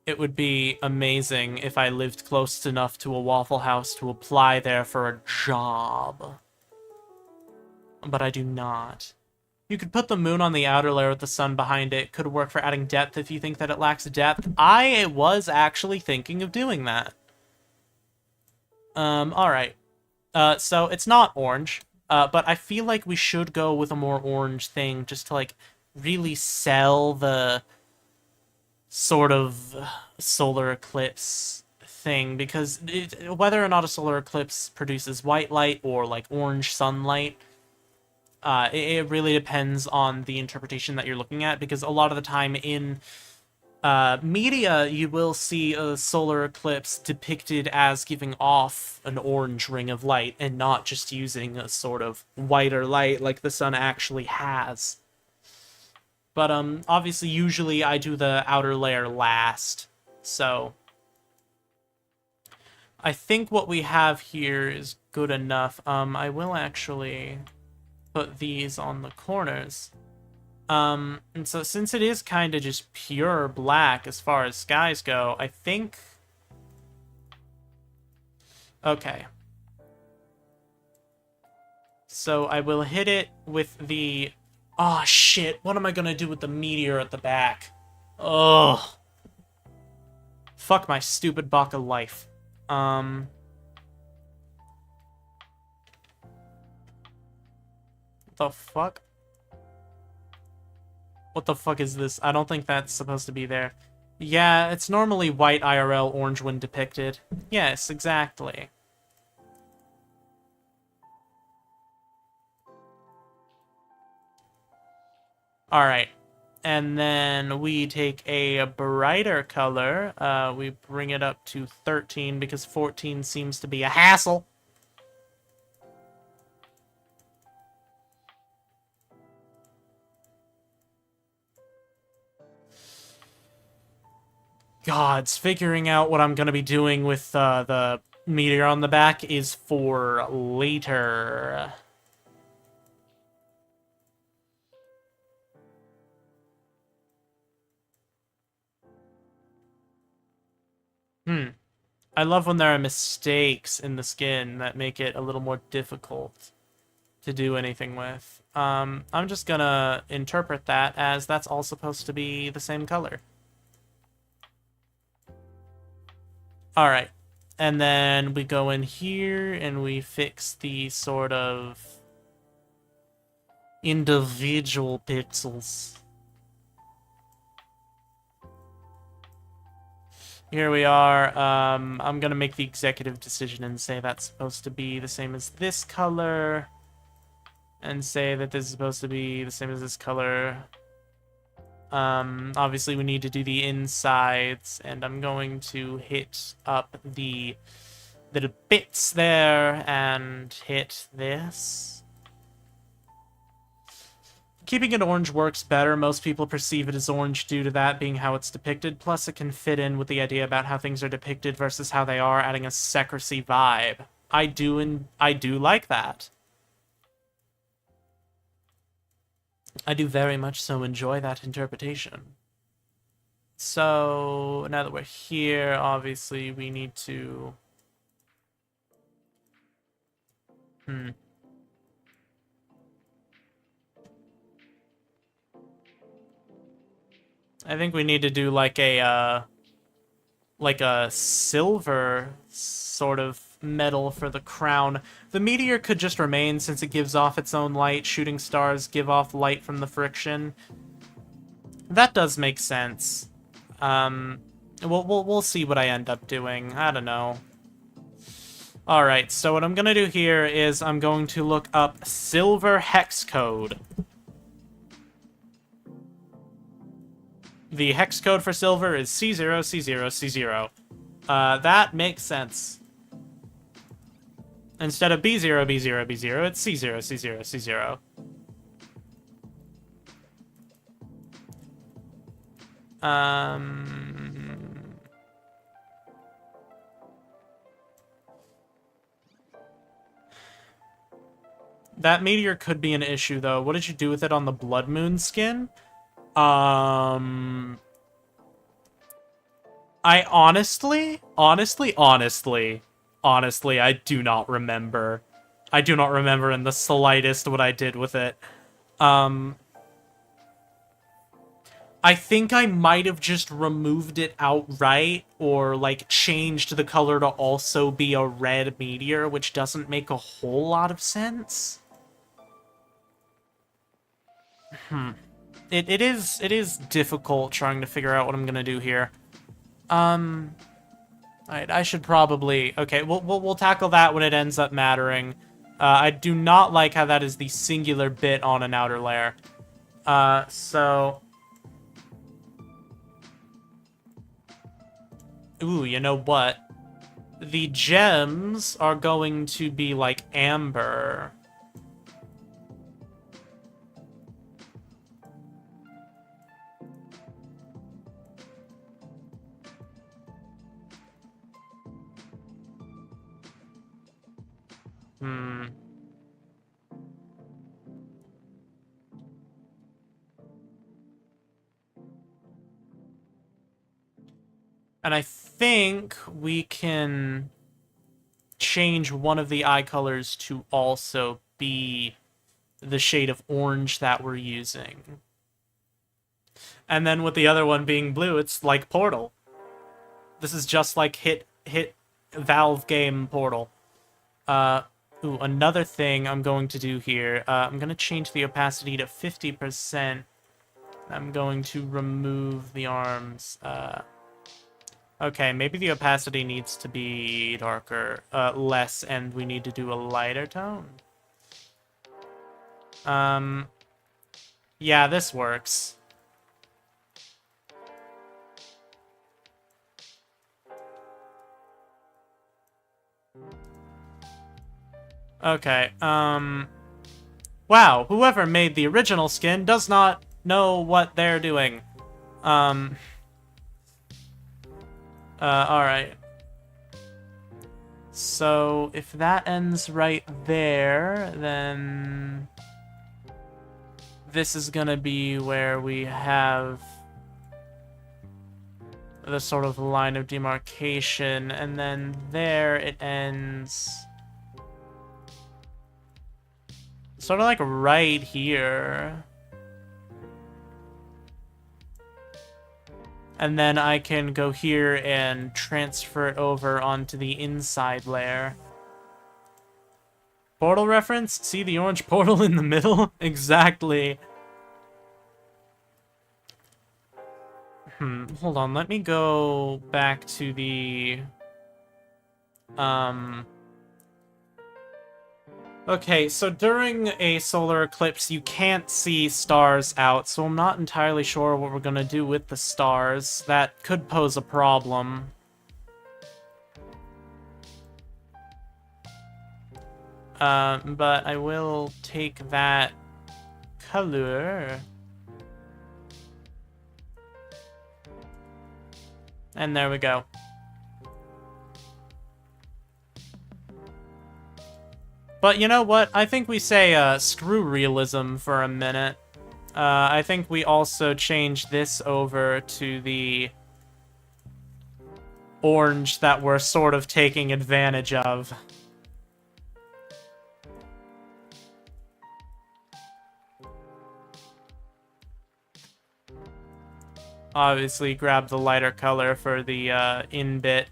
Speaker 1: It would be amazing if I lived close enough to a Waffle House to apply there for a job. But I do not. You could put the moon on the outer layer with the sun behind it. Could work for adding depth if you think that it lacks depth. I was actually thinking of doing that. Alright. So it's not orange, but I feel like we should go with a more orange thing just to, like, really sell the sort of solar eclipse thing, because whether or not a solar eclipse produces white light or, like, orange sunlight, it really depends on the interpretation that you're looking at, because a lot of the time in media, you will see a solar eclipse depicted as giving off an orange ring of light and not just using a sort of whiter light like the sun actually has. But obviously, usually I do the outer layer last, so I think what we have here is good enough. I will actually put these on the corners. And so since it is kind of just pure black as far as skies go, I think... Okay. So I will hit it with the... Oh, shit. What am I gonna do with the meteor at the back? Ugh. Fuck my stupid Baka life. What the fuck? What the fuck is this? I don't think that's supposed to be there. Yeah, it's normally white IRL, orange when depicted. Yes, exactly. Alright. And then we take a brighter color. We bring it up to 13 because 14 seems to be a hassle. Gods, figuring out what I'm going to be doing with the meteor on the back is for later. I love when there are mistakes in the skin that make it a little more difficult to do anything with. I'm just gonna interpret that as that's all supposed to be the same color. Alright, and then we go in here and we fix the sort of individual pixels. Here we are. I'm gonna make the executive decision and say that's supposed to be the same as this color, and say that this is supposed to be the same as this color. Obviously we need to do the insides, and I'm going to hit up the little bits there and hit this. Keeping it orange works better. Most people perceive it as orange due to that being how it's depicted, plus it can fit in with the idea about how things are depicted versus how they are, adding a secrecy vibe. I do like that. I do very much so enjoy that interpretation. So, now that we're here, obviously we need to... I think we need to do like a silver sort of metal for the crown. The meteor could just remain since it gives off its own light. Shooting stars give off light from the friction. That does make sense. We'll see what I end up doing. I don't know. Alright, so what I'm gonna do here is I'm going to look up silver hex code. The hex code for silver is C0, C0, C0. That makes sense. Instead of B0, B0, B0, it's C0, C0, C0. That meteor could be an issue, though. What did you do with it on the Blood Moon skin? I honestly, I do not remember. I do not remember in the slightest what I did with it. I think I might have just removed it outright, or, like, changed the color to also be a red meteor, which doesn't make a whole lot of sense. It is difficult trying to figure out what I'm gonna do here. Alright, I should probably... Okay, we'll tackle that when it ends up mattering. I do not like how that is the singular bit on an outer layer. So... Ooh, you know what? The gems are going to be like amber. And I think we can change one of the eye colors to also be the shade of orange that we're using. And then with the other one being blue, it's like Portal. This is just like hit Valve game Portal. Ooh, another thing I'm going to do here, I'm going to change the opacity to 50%. I'm going to remove the arms. Okay, maybe the opacity needs to be darker, less, and we need to do a lighter tone. Yeah, this works. Okay, wow, whoever made the original skin does not know what they're doing. Alright. So, if that ends right there, then... this is gonna be where we have the sort of line of demarcation, and then there it ends... sort of like right here. And then I can go here and transfer it over onto the inside layer. Portal reference? See the orange portal in the middle? Exactly. Hold on, let me go back to the... Okay, so during a solar eclipse, you can't see stars out, so I'm not entirely sure what we're gonna do with the stars. That could pose a problem. But I will take that color. And there we go. But you know what? I think we say, screw realism for a minute. I think we also change this over to the orange that we're sort of taking advantage of. Obviously, grab the lighter color for the, in bit.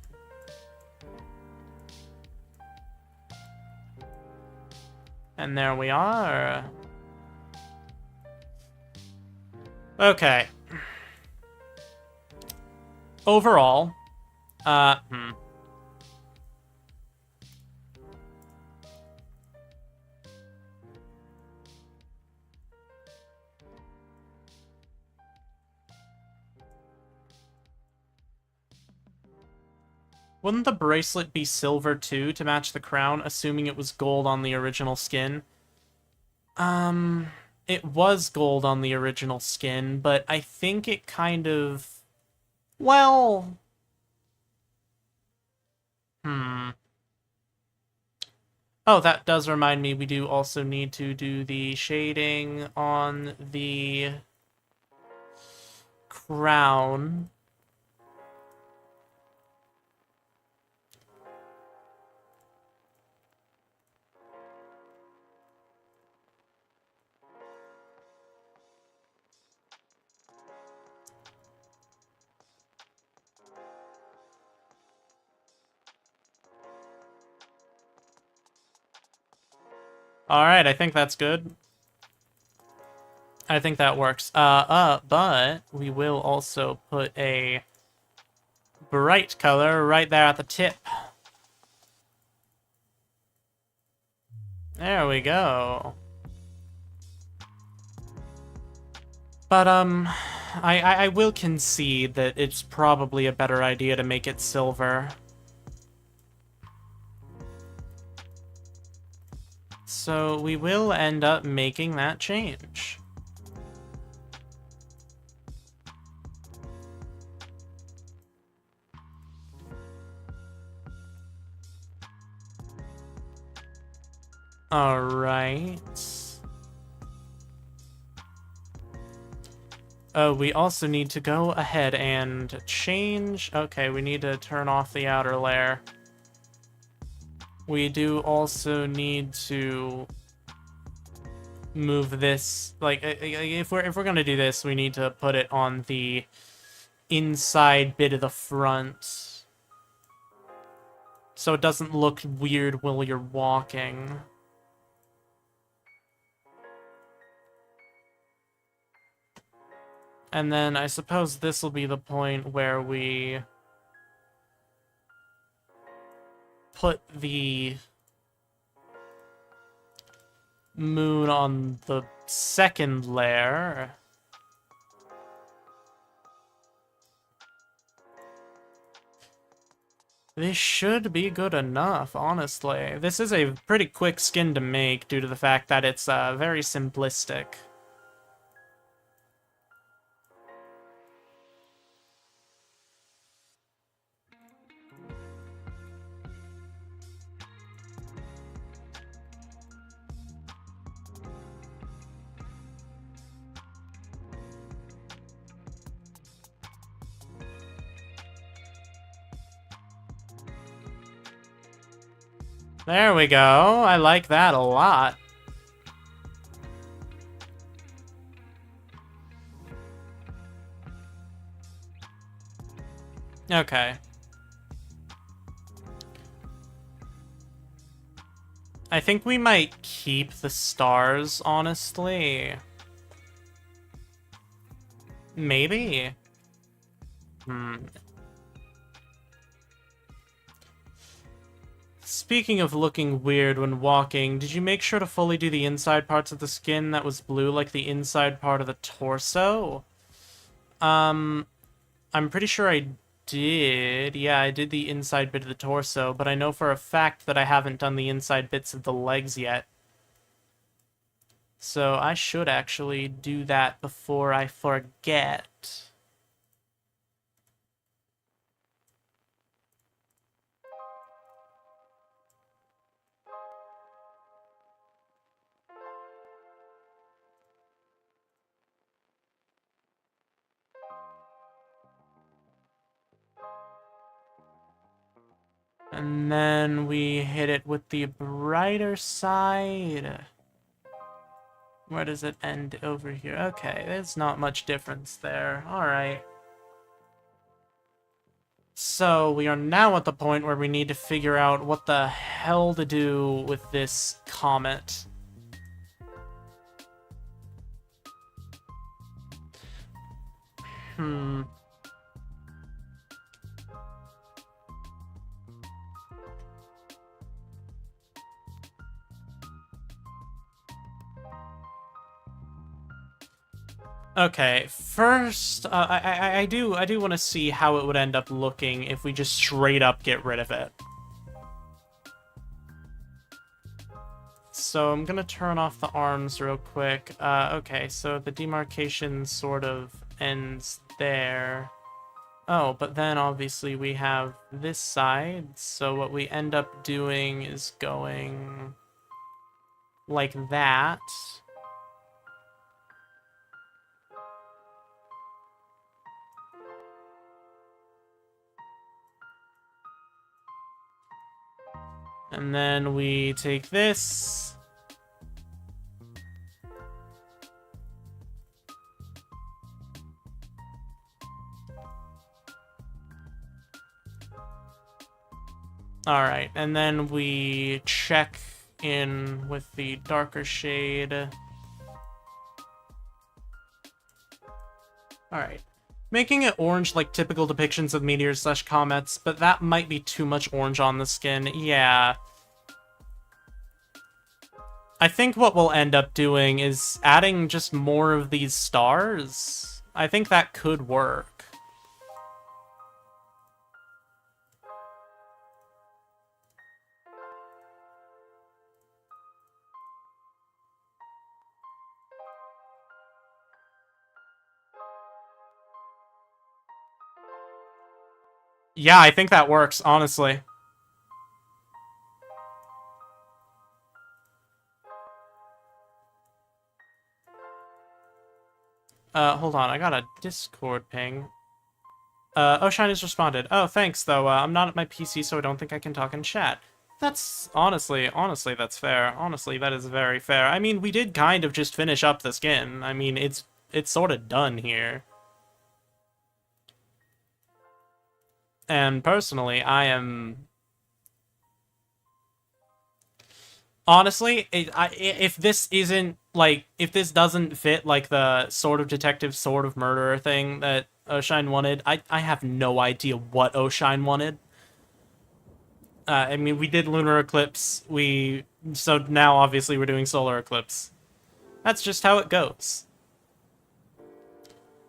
Speaker 1: And there we are. Okay. Overall, Wouldn't the bracelet be silver too to match the crown, assuming it was gold on the original skin? It was gold on the original skin, but I think it kind of... Well... Oh, that does remind me, we do also need to do the shading on the crown. Alright, I think that's good. I think that works. But we will also put a bright color right there at the tip. There we go. But, I will concede that it's probably a better idea to make it silver. So we will end up making that change. Alright. Oh, we also need to go ahead and change... Okay, we need to turn off the outer layer. We do also need to move this... Like, if we're gonna do this, we need to put it on the inside bit of the front, so it doesn't look weird while you're walking. And then I suppose this will be the point where we put the moon on the second layer. This should be good enough, honestly. This is a pretty quick skin to make due to the fact that it's very simplistic. There we go. I like that a lot. Okay. I think we might keep the stars, honestly. Maybe. Speaking of looking weird when walking, did you make sure to fully do the inside parts of the skin that was blue like the inside part of the torso? I'm pretty sure I did. Yeah, I did the inside bit of the torso, but I know for a fact that I haven't done the inside bits of the legs yet. So I should actually do that before I forget. And then we hit it with the brighter side. Where does it end over here? Okay, there's not much difference there. Alright. So, we are now at the point where we need to figure out what the hell to do with this comet. Okay, first, I do want to see how it would end up looking if we just straight up get rid of it. So I'm gonna turn off the arms real quick. Okay, so the demarcation sort of ends there. Oh, but then obviously we have this side, so what we end up doing is going like that. And then we take this. Alright, and then we check in with the darker shade. Alright. Making it orange like typical depictions of meteors / comets, but that might be too much orange on the skin. Yeah. I think what we'll end up doing is adding just more of these stars. I think that could work. Yeah, I think that works, honestly. Hold on, I got a Discord ping. Oshine has responded. Oh, thanks, though. I'm not at my PC, so I don't think I can talk in chat. That's, honestly, that's fair. Honestly, that is very fair. I mean, we did kind of just finish up the skin. I mean, it's sort of done here. And personally, I am... Honestly, if this isn't, like, if this doesn't fit, like, the sort of detective, sort of murderer thing that Oshine wanted, I have no idea what Oshine wanted. I mean, we did Lunar Eclipse, so now, obviously, we're doing Solar Eclipse. That's just how it goes.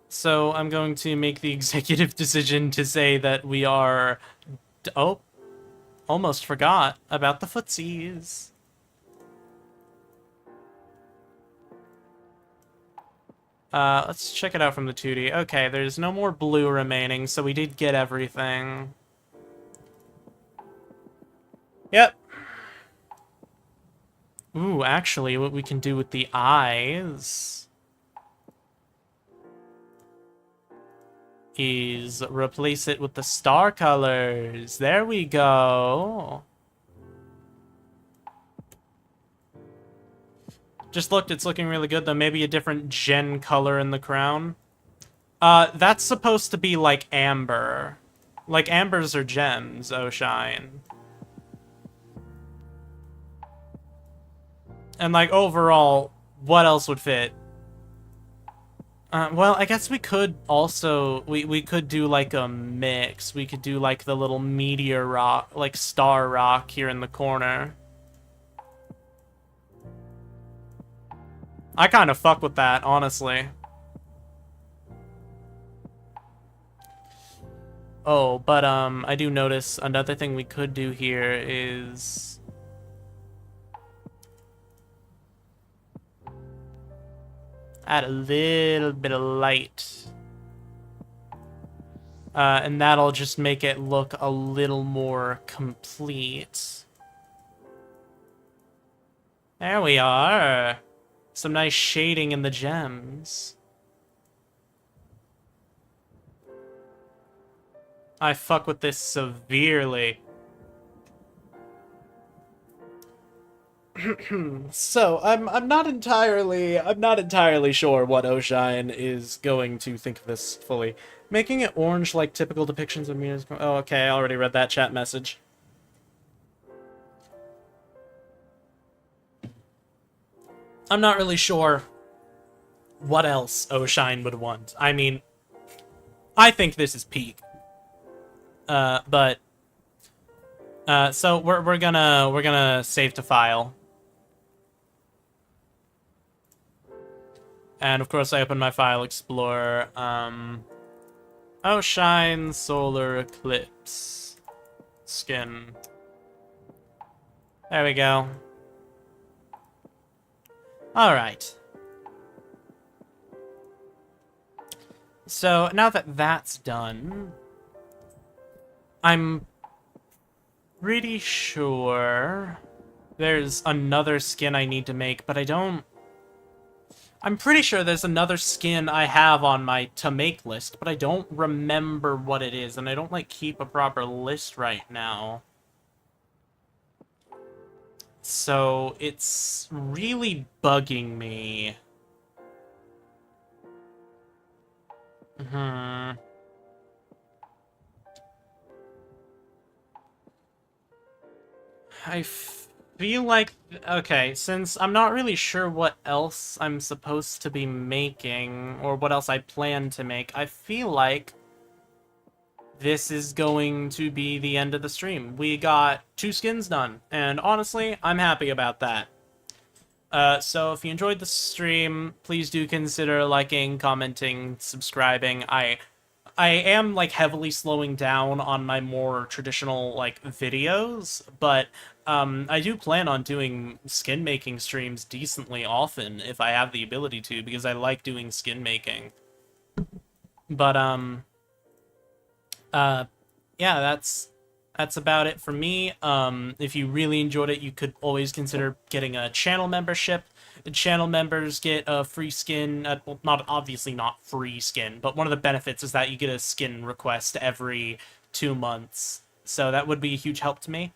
Speaker 1: So, I'm going to make the executive decision to say that we are... Oh, almost forgot about the footsies. Let's check it out from the 2D. Okay, there's no more blue remaining, so we did get everything. Yep. Ooh, actually, what we can do with the eyes is replace it with the star colors. There we go. Just looked, it's looking really good, though. Maybe a different gen color in the crown. That's supposed to be like amber. Like, ambers are gems, Oshine. And, like, overall, what else would fit? Well, I guess we could also... We could do, like, a mix. We could do, like, the little meteor rock, like, star rock here in the corner. I kind of fuck with that, honestly. Oh, but, I do notice another thing we could do here is... add a little bit of light. And that'll just make it look a little more complete. There we are. Some nice shading in the gems. I fuck with this severely. So, I'm not entirely sure what Oshine is going to think of this fully. Making it orange like typical depictions of music. Oh, okay, I already read that chat message. I'm not really sure what else Oshine would want. I mean, I think this is peak. But so we're gonna save to file. And of course I open my file explorer. Outshine Solar Eclipse skin. There we go. Alright. So now that that's done, I'm pretty sure there's another skin I need to make, but I'm pretty sure there's another skin I have on my to-make list, but I don't remember what it is, and I don't, like, keep a proper list right now. So it's really bugging me. I feel like... Okay, since I'm not really sure what else I'm supposed to be making, or what else I plan to make, I feel like this is going to be the end of the stream. We got 2 skins done, and honestly, I'm happy about that. So if you enjoyed the stream, please do consider liking, commenting, subscribing. I am, like, heavily slowing down on my more traditional, like, videos, but I do plan on doing skin making streams decently often if I have the ability to, because I like doing skin making. But yeah, that's about it for me. If you really enjoyed it, you could always consider getting a channel membership. The channel members get a free skin. Well, obviously not free skin, but one of the benefits is that you get a skin request every 2 months. So that would be a huge help to me.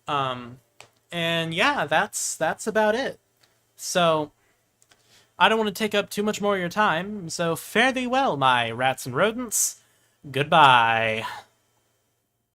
Speaker 1: And yeah, that's about it. So I don't want to take up too much more of your time. So fare thee well, my rats and rodents. Goodbye.